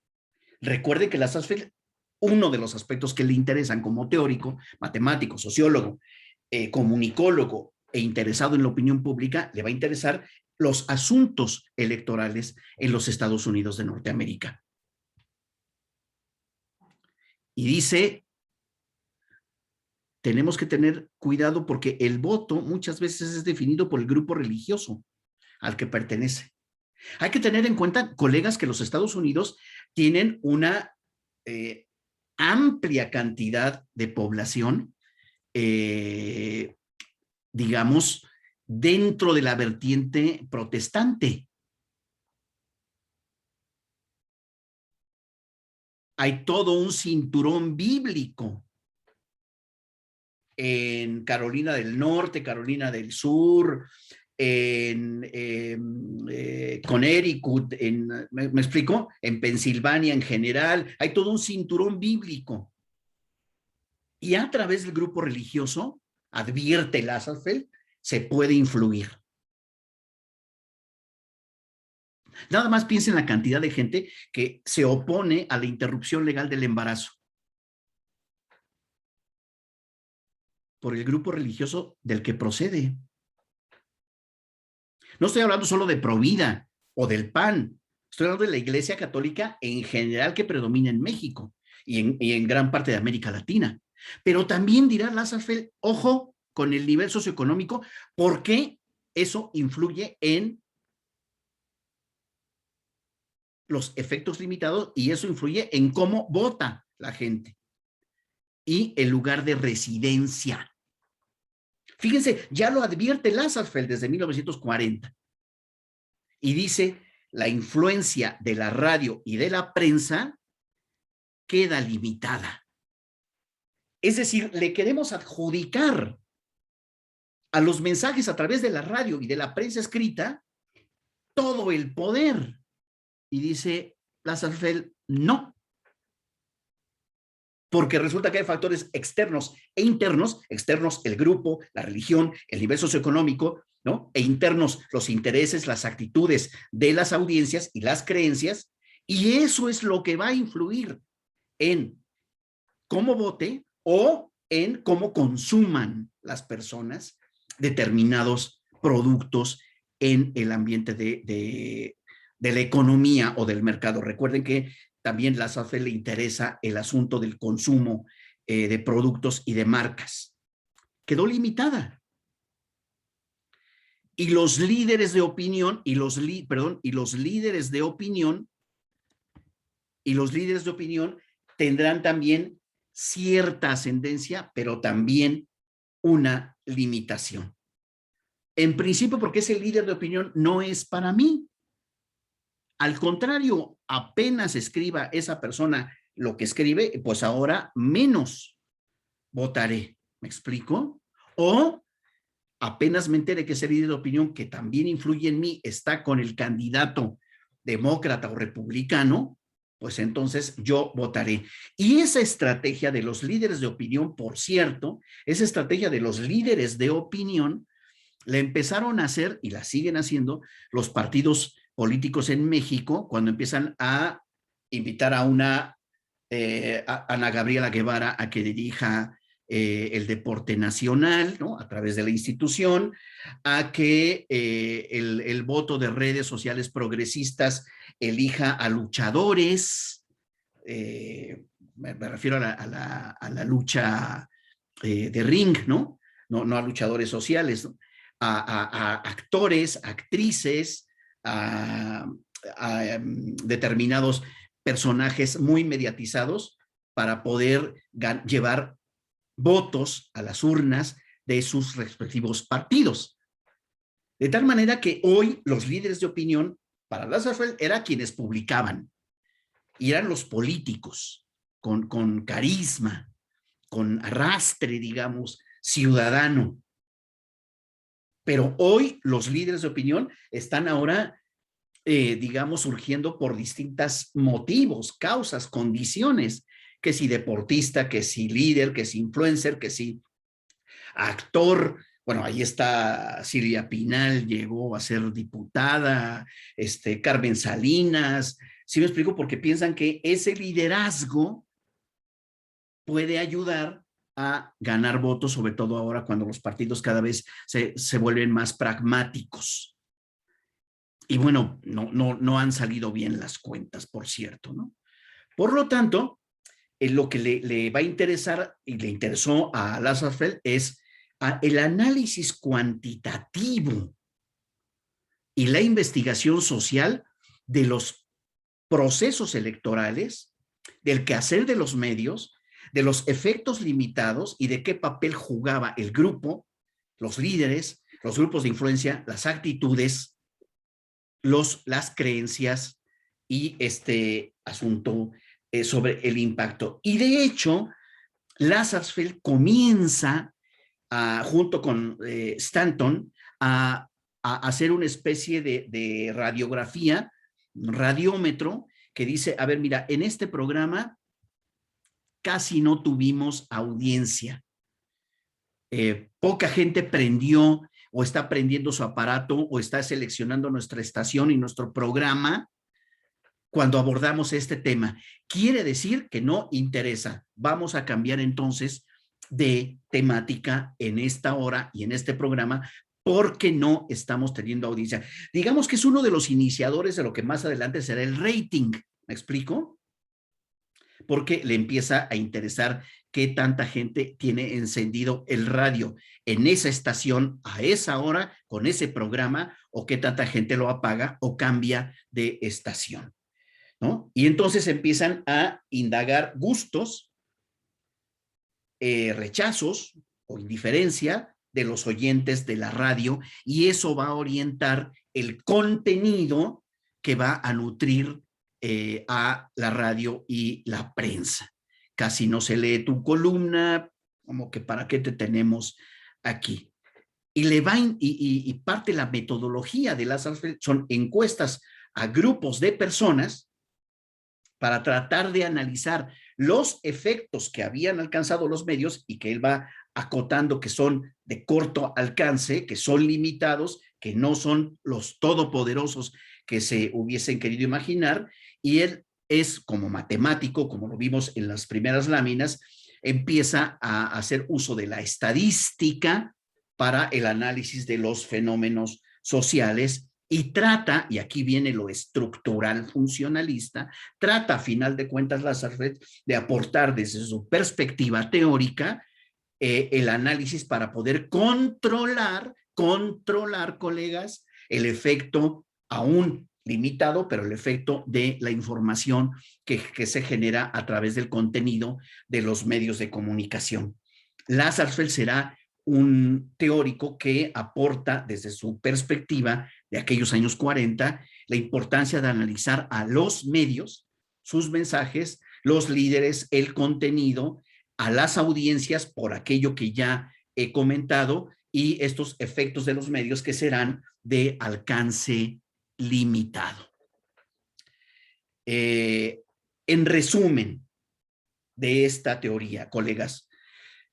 Recuerde que Lazarsfeld, uno de los aspectos que le interesan como teórico, matemático, sociólogo, comunicólogo e interesado en la opinión pública, le va a interesar los asuntos electorales en los Estados Unidos de Norteamérica. Y dice, tenemos que tener cuidado porque el voto muchas veces es definido por el grupo religioso al que pertenece. Hay que tener en cuenta, colegas, que los Estados Unidos tienen una amplia cantidad de población, digamos, dentro de la vertiente protestante. Hay todo un cinturón bíblico en Carolina del Norte, Carolina del Sur, en Connecticut, ¿me explico? En Pensilvania en general, hay todo un cinturón bíblico. Y a través del grupo religioso, advierte Lazarsfeld, se puede influir. Nada más piensen en la cantidad de gente que se opone a la interrupción legal del embarazo por el grupo religioso del que procede. No estoy hablando solo de Provida o del PAN, estoy hablando de la Iglesia Católica en general que predomina en México y en gran parte de América Latina. Pero también dirá Lazarsfeld, ojo con el nivel socioeconómico, porque eso influye en los efectos limitados y eso influye en cómo vota la gente y el lugar de residencia. Fíjense, ya lo advierte Lazarsfeld desde 1940 y dice, la influencia de la radio y de la prensa queda limitada. Es decir, le queremos adjudicar a los mensajes a través de la radio y de la prensa escrita todo el poder. y dice Lazarsfeld, no. Porque resulta que hay factores externos e internos, externos el grupo, la religión, el nivel socioeconómico, ¿no? E internos los intereses, las actitudes de las audiencias y las creencias, y eso es lo que va a influir en cómo vote o en cómo consuman las personas determinados productos en el ambiente de la economía o del mercado. Recuerden que también a Lazarsfeld le interesa el asunto del consumo de productos y de marcas. Quedó limitada. Y los líderes de opinión, y los líderes de opinión tendrán también cierta ascendencia, pero también una limitación. En principio, porque ese líder de opinión no es para mí. Al contrario, apenas escriba esa persona lo que escribe, pues ahora menos votaré. ¿Me explico? O apenas me entere que ese líder de opinión que también influye en mí está con el candidato demócrata o republicano, pues entonces yo votaré. Y esa estrategia de los líderes de opinión, por cierto, esa estrategia de los líderes de opinión, la empezaron a hacer y la siguen haciendo los partidos políticos en México cuando empiezan a invitar a una Ana Gabriela Guevara a que dirija el deporte nacional, ¿no? A través de la institución, a que el voto de redes sociales progresistas elija a luchadores, me refiero a la lucha de ring, ¿no? No a luchadores sociales, ¿no? A actores, actrices, a determinados personajes muy mediatizados para poder llevar votos a las urnas de sus respectivos partidos. De tal manera que hoy los líderes de opinión para Lazarsfeld eran quienes publicaban, y eran los políticos con carisma, con arrastre, digamos, ciudadano. Pero hoy los líderes de opinión están ahora, digamos, surgiendo por distintos motivos, causas, condiciones, que si deportista, que si líder, que si influencer, que si actor. Bueno, ahí está Silvia Pinal, llegó a ser diputada, Carmen Salinas. ¿Sí me explico? Porque piensan que ese liderazgo puede ayudar a ganar votos, sobre todo ahora cuando los partidos cada vez se vuelven más pragmáticos. Y bueno, no han salido bien las cuentas, por cierto, ¿no? Por lo tanto, lo que le va a interesar y le interesó a Lazarsfeld es el análisis cuantitativo y la investigación social de los procesos electorales, del quehacer de los medios, de los efectos limitados y de qué papel jugaba el grupo, los líderes, los grupos de influencia, las actitudes, las creencias y este asunto sobre el impacto. Y de hecho, Lazarsfeld comienza junto con Stanton a hacer una especie de radiografía, un radiómetro, que dice, a ver, mira, en este programa casi no tuvimos audiencia. Poca gente prendió o está prendiendo su aparato o está seleccionando nuestra estación y nuestro programa cuando abordamos este tema. Quiere decir que no interesa. Vamos a cambiar entonces de temática en esta hora y en este programa porque no estamos teniendo audiencia. Digamos que es uno de los iniciadores de lo que más adelante será el rating. ¿Me explico? Porque le empieza a interesar qué tanta gente tiene encendido el radio en esa estación a esa hora con ese programa, o qué tanta gente lo apaga o cambia de estación, ¿no? Y entonces empiezan a indagar gustos, rechazos o indiferencia de los oyentes de la radio, y eso va a orientar el contenido que va a nutrir a la radio y la prensa. Casi no se lee tu columna, como que para qué te tenemos aquí. Y parte de la metodología de Lazarsfeld son encuestas a grupos de personas para tratar de analizar los efectos que habían alcanzado los medios y que él va acotando que son de corto alcance, que son limitados, que no son los todopoderosos que se hubiesen querido imaginar, y él es como matemático, como lo vimos en las primeras láminas, empieza a hacer uso de la estadística para el análisis de los fenómenos sociales y trata, y aquí viene lo estructural funcionalista, trata a final de cuentas Lasserfeld de aportar desde su perspectiva teórica el análisis para poder controlar, colegas, el efecto aún limitado, pero el efecto de la información que se genera a través del contenido de los medios de comunicación. Lasserfeld será un teórico que aporta desde su perspectiva de aquellos años 40 la importancia de analizar a los medios, sus mensajes, los líderes, el contenido, a las audiencias por aquello que ya he comentado y estos efectos de los medios que serán de alcance limitado. En resumen de esta teoría, colegas,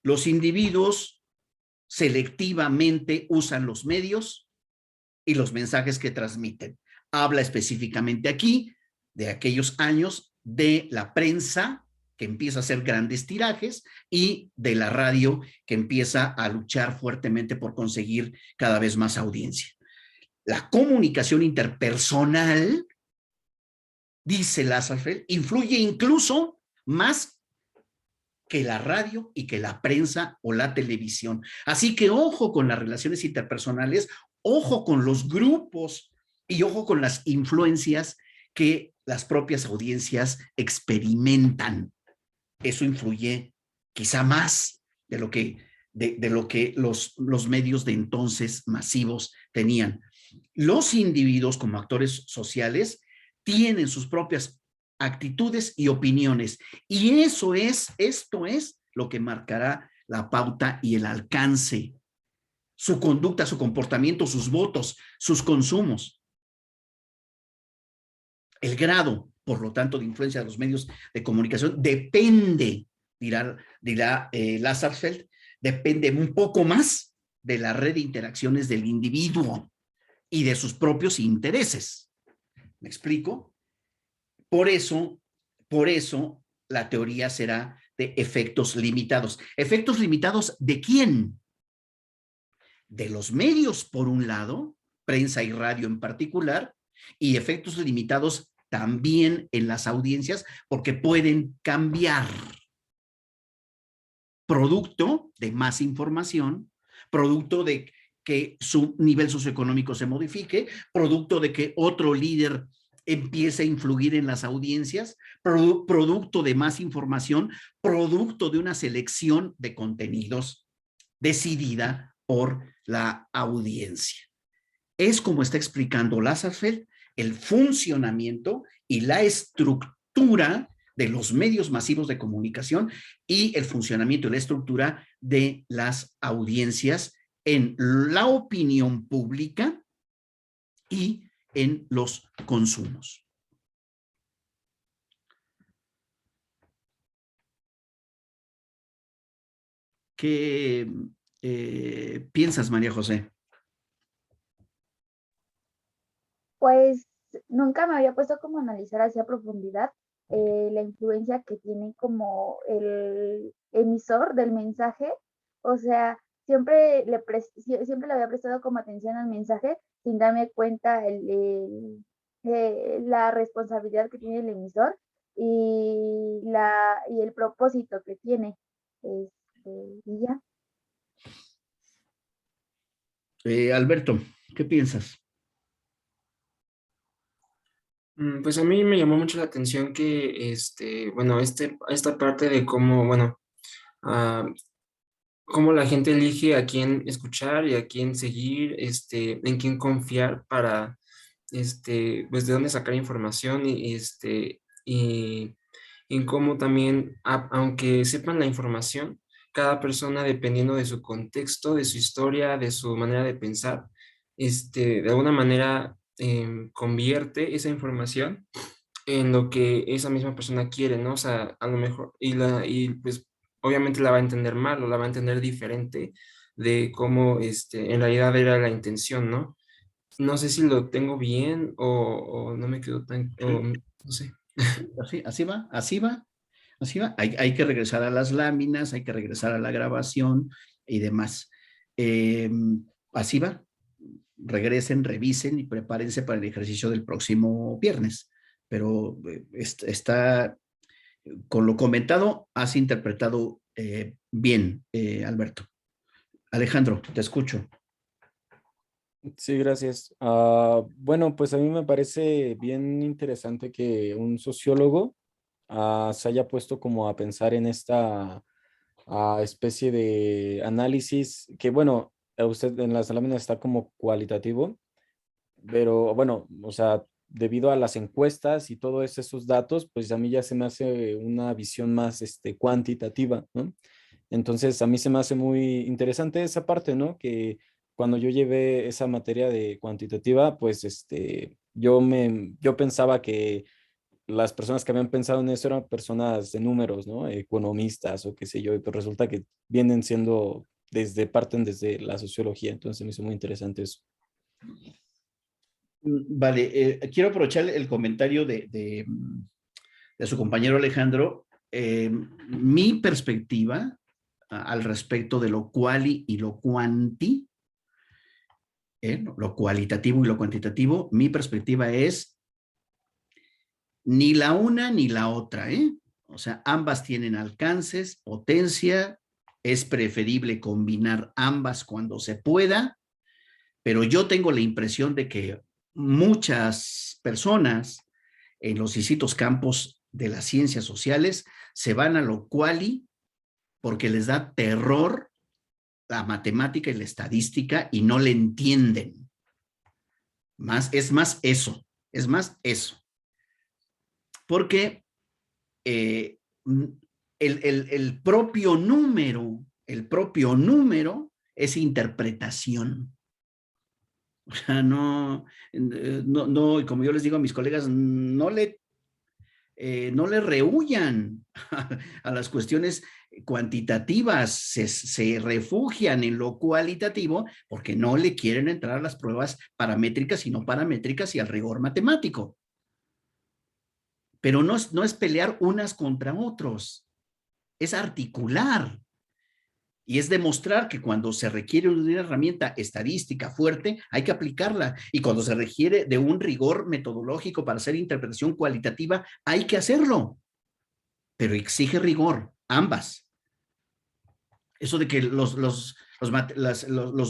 los individuos selectivamente usan los medios y los mensajes que transmiten. Habla específicamente aquí de aquellos años de la prensa que empieza a hacer grandes tirajes y de la radio que empieza a luchar fuertemente por conseguir cada vez más audiencia. La comunicación interpersonal, dice Lasserfeld, influye incluso más que la radio y que la prensa o la televisión. Así que ojo con las relaciones interpersonales, ojo con los grupos y ojo con las influencias que las propias audiencias experimentan. Eso influye quizá más de lo que, los medios de entonces masivos tenían. Los individuos como actores sociales tienen sus propias actitudes y opiniones, y esto es lo que marcará la pauta y el alcance, su conducta, su comportamiento, sus votos, sus consumos. El grado, por lo tanto, de influencia de los medios de comunicación depende, dirá Lasserfeld, depende un poco más de la red de interacciones del individuo y de sus propios intereses. ¿Me explico? Por eso la teoría será de efectos limitados. ¿Efectos limitados de quién? De los medios, por un lado, prensa y radio en particular, y efectos limitados también en las audiencias, porque pueden cambiar. Producto de más información, producto de que su nivel socioeconómico se modifique, producto de que otro líder empiece a influir en las audiencias, producto de más información, producto de una selección de contenidos decidida por la audiencia. Es como está explicando Lasserfeld el funcionamiento y la estructura de los medios masivos de comunicación y el funcionamiento y la estructura de las audiencias en la opinión pública y en los consumos. ¿Qué piensas, María José? Pues nunca me había puesto como a analizar así a profundidad la influencia que tiene como el emisor del mensaje. O sea, siempre le había prestado como atención al mensaje sin darme cuenta la responsabilidad que tiene el emisor y el propósito que tiene. Y ya. Alberto, ¿qué piensas? Pues a mí me llamó mucho la atención que, bueno, esta parte de cómo, bueno, cómo la gente elige a quién escuchar y a quién seguir, en quién confiar para, pues de dónde sacar información y en cómo también, aunque sepan la información, cada persona, dependiendo de su contexto, de su historia, de su manera de pensar, de alguna manera convierte esa información en lo que esa misma persona quiere, ¿no? O sea, a lo mejor, y pues obviamente la va a entender mal o la va a entender diferente de cómo en realidad era la intención, ¿no? No sé si lo tengo bien o no me quedo tan, no sé. Así va, así va, así va. Hay que regresar a las láminas, hay que regresar a la grabación y demás. Así va. Regresen, revisen y prepárense para el ejercicio del próximo viernes. Pero está, con lo comentado, has interpretado bien, Alberto. Alejandro, te escucho. Sí, gracias. Bueno, pues a mí me parece bien interesante que un sociólogo se haya puesto como a pensar en esta especie de análisis que, bueno, a usted en las láminas está como cualitativo, pero bueno, o sea, debido a las encuestas y todos esos datos, pues a mí ya se me hace una visión más cuantitativa, ¿no? Entonces, a mí se me hace muy interesante esa parte, ¿no? Que cuando yo llevé esa materia de cuantitativa, pues yo pensaba que las personas que habían pensado en eso eran personas de números, ¿no? Economistas o qué sé yo, y pues resulta que vienen siendo parten desde la sociología, entonces me hizo muy interesante eso. Vale, quiero aprovechar el comentario de su compañero Alejandro. Mi perspectiva al respecto de lo quali y lo quanti, lo cualitativo y lo cuantitativo, mi perspectiva es ni la una ni la otra, ¿eh? O sea, ambas tienen alcances, potencia, es preferible combinar ambas cuando se pueda, pero yo tengo la impresión de que muchas personas en los distintos campos de las ciencias sociales se van a lo quali porque les da terror la matemática y la estadística y no le entienden. Es más eso. Porque el propio número es interpretación. O sea, no, y como yo les digo a mis colegas, no le rehuyan a las cuestiones cuantitativas, se refugian en lo cualitativo porque no le quieren entrar a las pruebas paramétricas y no paramétricas y al rigor matemático. Pero no es pelear unas contra otros, es articular. Y es demostrar que cuando se requiere una herramienta estadística fuerte, hay que aplicarla. Y cuando se requiere de un rigor metodológico para hacer interpretación cualitativa, hay que hacerlo. Pero exige rigor, ambas. Eso de que los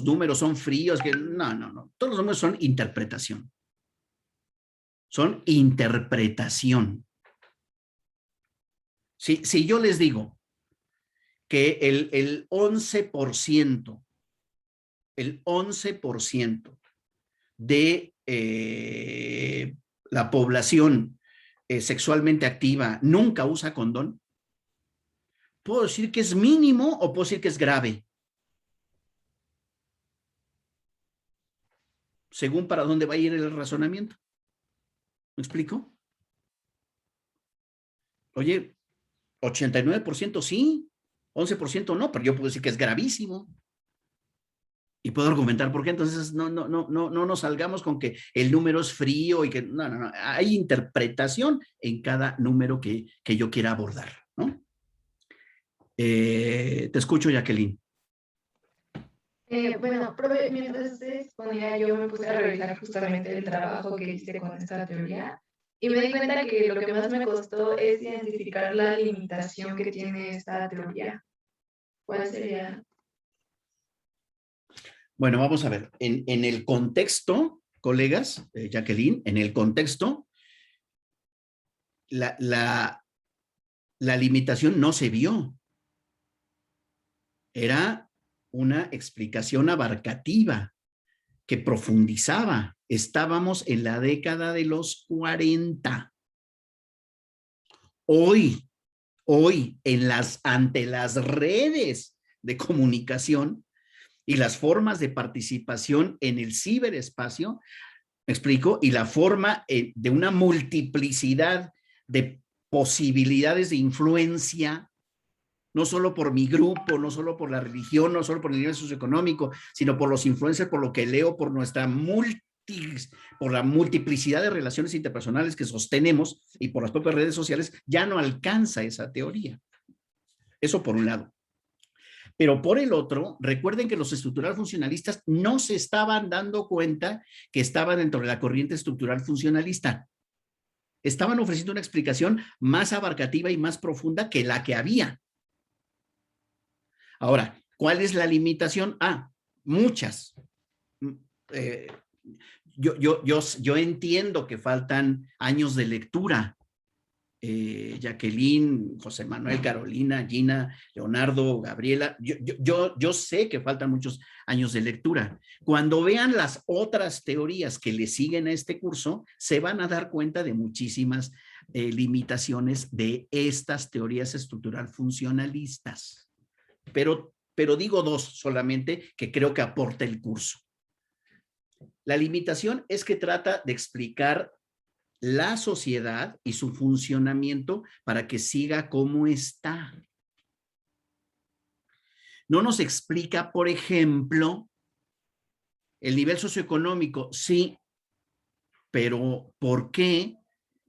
números son fríos, que no. Todos los números son interpretación. Son interpretación. Si yo les digo que el 11% de la población sexualmente activa nunca usa condón, ¿puedo decir que es mínimo o puedo decir que es grave? Según para dónde va a ir el razonamiento. ¿Me explico? Oye, 89% sí, 11% no, pero yo puedo decir que es gravísimo. Y puedo argumentar por qué. Entonces no nos salgamos con que el número es frío y que no. Hay interpretación en cada número que yo quiera abordar, ¿no? Te escucho, Jacqueline. Bueno, profe, mientras usted exponía, yo me puse a revisar justamente el trabajo que hice con esta teoría y me di cuenta que lo que más me costó es identificar la limitación que tiene esta teoría. ¿Cuál sería? Bueno, vamos a ver. En el contexto, colegas, Jacqueline, en el contexto, la limitación no se vio. Era una explicación abarcativa que profundizaba. Estábamos en la década de los 40. Hoy, ante las redes de comunicación y las formas de participación en el ciberespacio, ¿Me explico? Y la forma de una multiplicidad de posibilidades de influencia, no solo por mi grupo, no solo por la religión, no solo por el nivel socioeconómico, sino por los influencers, por lo que leo, por por la multiplicidad de relaciones interpersonales que sostenemos y por las propias redes sociales, ya no alcanza esa teoría. Eso por un lado. Pero por el otro, recuerden que los estructural funcionalistas no se estaban dando cuenta que estaban dentro de la corriente estructural funcionalista. Estaban ofreciendo una explicación más abarcativa y más profunda que la que había. Ahora, ¿cuál es la limitación? Muchas. Yo entiendo que faltan años de lectura. Jacqueline, José Manuel, Carolina, Gina, Leonardo, Gabriela, yo sé que faltan muchos años de lectura. Cuando vean las otras teorías que le siguen a este curso, se van a dar cuenta de muchísimas limitaciones de estas teorías estructural funcionalistas. Pero digo dos solamente que creo que aporta el curso. La limitación es que trata de explicar la sociedad y su funcionamiento para que siga como está. No nos explica, por ejemplo, el nivel socioeconómico, sí, pero ¿por qué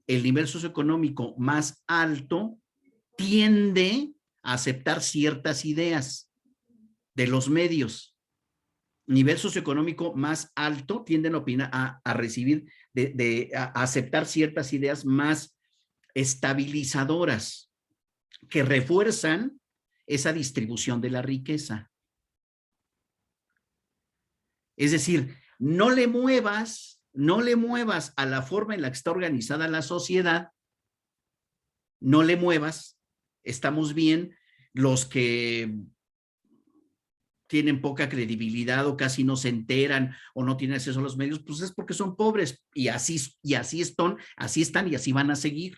el nivel socioeconómico más alto tiende a aceptar ciertas ideas de los medios? Nivel socioeconómico más alto tienden a recibir, a aceptar ciertas ideas más estabilizadoras que refuerzan esa distribución de la riqueza. Es decir, no le muevas a la forma en la que está organizada la sociedad, no le muevas, estamos bien, los que tienen poca credibilidad o casi no se enteran o no tienen acceso a los medios, pues es porque son pobres y así están y así van a seguir.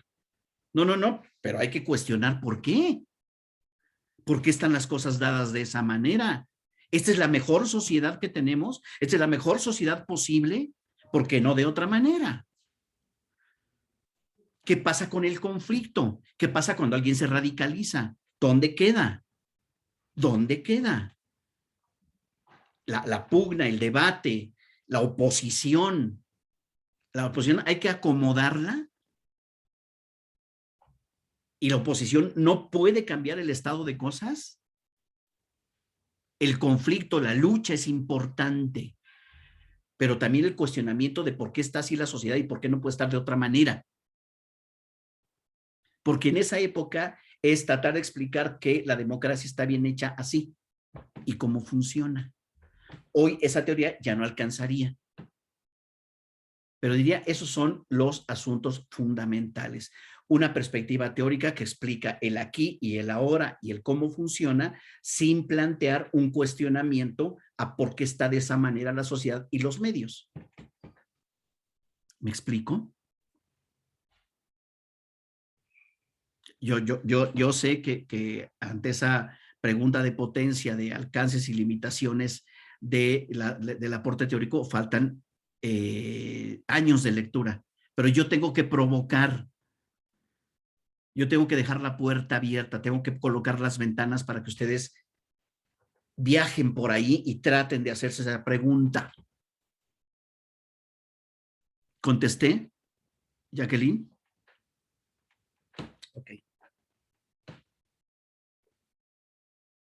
No, pero hay que cuestionar por qué. ¿Por qué están las cosas dadas de esa manera? ¿Esta es la mejor sociedad que tenemos? ¿Esta es la mejor sociedad posible? ¿Por qué no de otra manera? ¿Qué pasa con el conflicto? ¿Qué pasa cuando alguien se radicaliza? ¿Dónde queda? ¿Dónde queda? La pugna, el debate, la oposición hay que acomodarla y la oposición no puede cambiar el estado de cosas. El conflicto, la lucha es importante, pero también el cuestionamiento de por qué está así la sociedad y por qué no puede estar de otra manera. Porque en esa época es tratar de explicar que la democracia está bien hecha así y cómo funciona. Hoy esa teoría ya no alcanzaría. Pero diría, esos son los asuntos fundamentales. Una perspectiva teórica que explica el aquí y el ahora y el cómo funciona sin plantear un cuestionamiento a por qué está de esa manera la sociedad y los medios. ¿Me explico? Yo sé que ante esa pregunta de potencia, de alcances y limitaciones del aporte teórico, faltan años de lectura, pero yo tengo que provocar, yo tengo que dejar la puerta abierta, tengo que colocar las ventanas para que ustedes viajen por ahí y traten de hacerse esa pregunta. ¿Contesté, Jacqueline? Ok.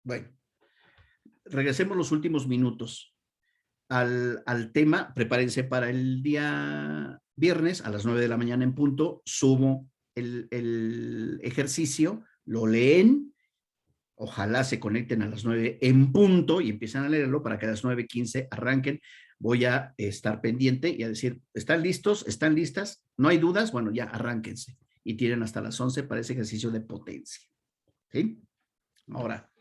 Bueno, regresemos los últimos minutos al tema. Prepárense para el día viernes a las 9 de la mañana en punto. Subo el ejercicio, lo leen. Ojalá se conecten a las 9 en punto y empiecen a leerlo para que a las 9:15 arranquen. Voy a estar pendiente y a decir, ¿están listos? ¿Están listas? ¿No hay dudas? Bueno, ya arránquense. Y tienen hasta las 11 para ese ejercicio de potencia. ¿Sí? Ahora,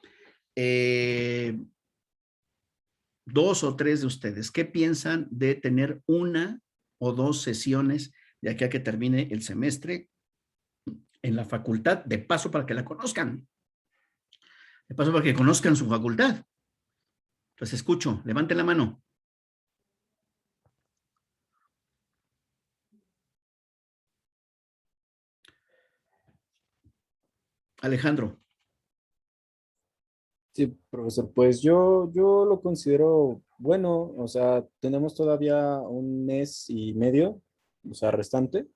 2 o 3 de ustedes, ¿qué piensan de tener 1 o 2 sesiones de aquí a que termine el semestre en la facultad? De paso para que la conozcan. De paso para que conozcan su facultad. Pues escucho, levanten la mano. Alejandro. Sí, profesor, pues yo lo considero bueno, o sea, tenemos todavía un mes y medio, o sea, restante.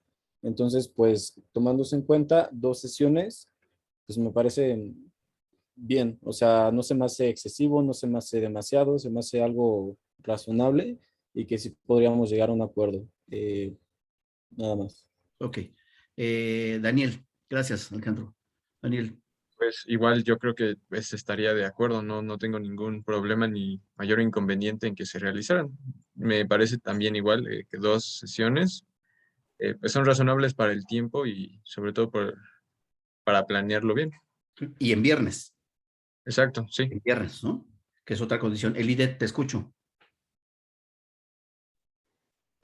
Entonces, pues, tomándose en cuenta 2 sesiones, pues me parece bien, o sea, no se me hace excesivo, no se me hace demasiado, se me hace algo razonable y que sí podríamos llegar a un acuerdo. Nada más. Ok. Daniel, gracias, Alejandro. Daniel. Pues igual yo creo que pues, estaría de acuerdo, no tengo ningún problema ni mayor inconveniente en que se realizaran. Me parece también igual que 2 sesiones pues son razonables para el tiempo y sobre todo para planearlo bien. Y en viernes. Exacto, sí. En viernes, ¿no? Que es otra condición. Elidet, te escucho.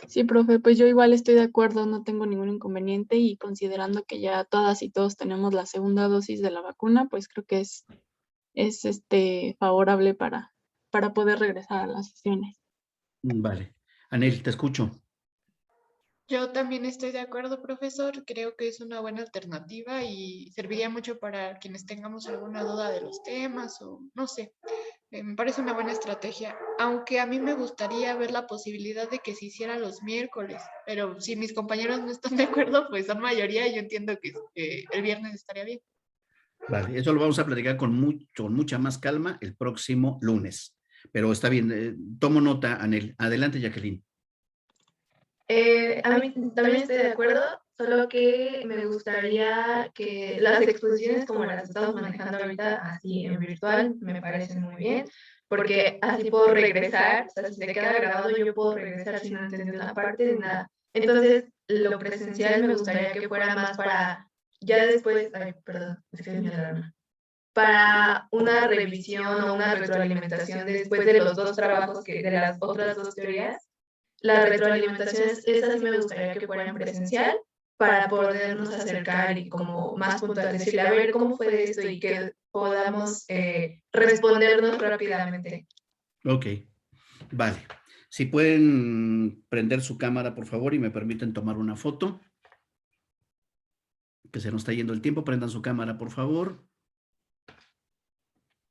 Sí, profe, pues yo igual estoy de acuerdo, no tengo ningún inconveniente y considerando que ya todas y todos tenemos la segunda dosis de la vacuna, pues creo que es favorable para poder regresar a las sesiones. Vale. Anel, te escucho. Yo también estoy de acuerdo, profesor. Creo que es una buena alternativa y serviría mucho para quienes tengamos alguna duda de los temas o no sé. Me parece una buena estrategia, aunque a mí me gustaría ver la posibilidad de que se hiciera los miércoles, pero si mis compañeros no están de acuerdo, pues son mayoría y yo entiendo que el viernes estaría bien. Vale, eso lo vamos a platicar con mucha más calma el próximo lunes. Pero está bien, tomo nota, Anel. Adelante, Jacqueline. A mí también estoy de acuerdo, solo que me gustaría que las exposiciones como las estamos manejando ahorita, así en virtual, me parecen muy bien, porque así puedo regresar, o sea, si se queda grabado, yo puedo regresar si no entendí una parte de nada. Entonces, lo presencial me gustaría que fuera más para, ya después, ay, perdón, es que es mi alarma, para una revisión o una retroalimentación después de los dos trabajos, de las otras dos teorías. La retroalimentación, esa sí me gustaría que fuera en presencial para podernos acercar y como más puntual, decirle, a ver, ¿cómo fue esto? Y que podamos respondernos rápidamente. Ok, vale. Si pueden prender su cámara, por favor, y me permiten tomar una foto. Que se nos está yendo el tiempo. Prendan su cámara, por favor.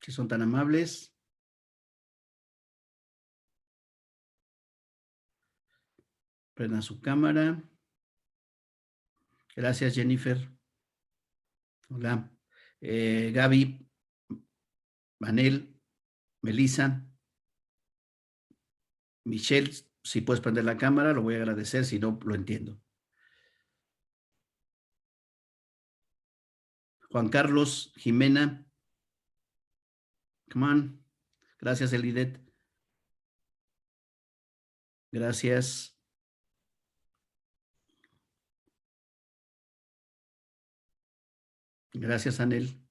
Si son tan amables. Prendan su cámara. Gracias, Jennifer. Hola. Gaby, Manel, Melissa, Michelle, si puedes prender la cámara, lo voy a agradecer, si no, lo entiendo. Juan Carlos, Jimena. Come on. Gracias, Elidet. Gracias. Gracias, Anel.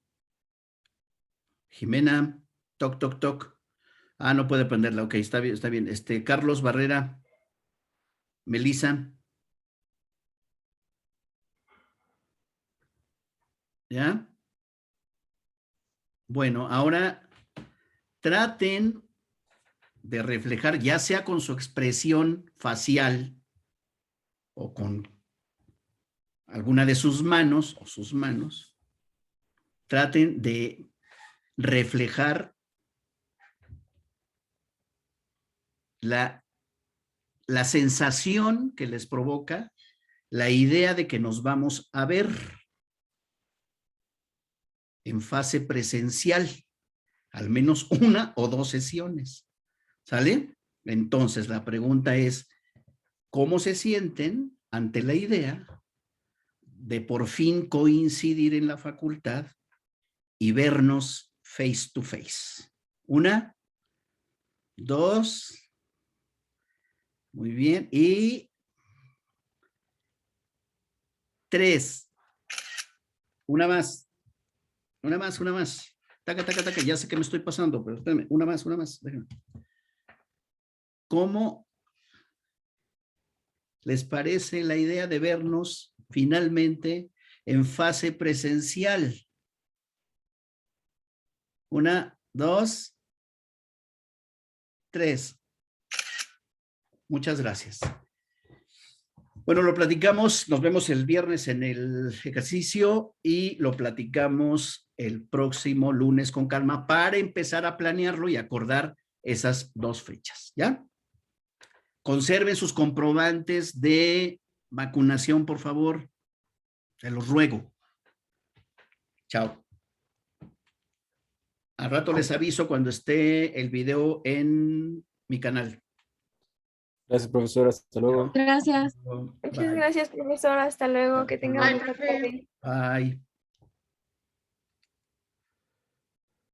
Jimena, toc, toc, toc. Ah, no puede prenderla. Ok, está bien, está bien. Carlos Barrera, Melissa. ¿Ya? Bueno, ahora traten de reflejar, ya sea con su expresión facial o con alguna de sus manos o sus manos, traten de reflejar la sensación que les provoca la idea de que nos vamos a ver en fase presencial, al menos 1 o 2 sesiones. ¿Sale? Entonces, la pregunta es, ¿cómo se sienten ante la idea de por fin coincidir en la facultad y vernos face to face? 1, 2, muy bien, y 3, una más, una más, una más. Taca, taca, taca, ya sé que me estoy pasando, pero espérame, una más, déjame. ¿Cómo les parece la idea de vernos finalmente en fase presencial? 1, 2, 3. Muchas gracias. Bueno, lo platicamos, nos vemos el viernes en el ejercicio y lo platicamos el próximo lunes con calma para empezar a planearlo y acordar esas 2 fechas, ¿ya? Conserven sus comprobantes de vacunación, por favor. Se los ruego. Chao. Al rato les aviso cuando esté el video en mi canal. Gracias, profesor. Hasta luego. Gracias. Muchas Bye. gracias, profesor. Hasta luego. Que tengan Bye, buena profe. tarde. Bye.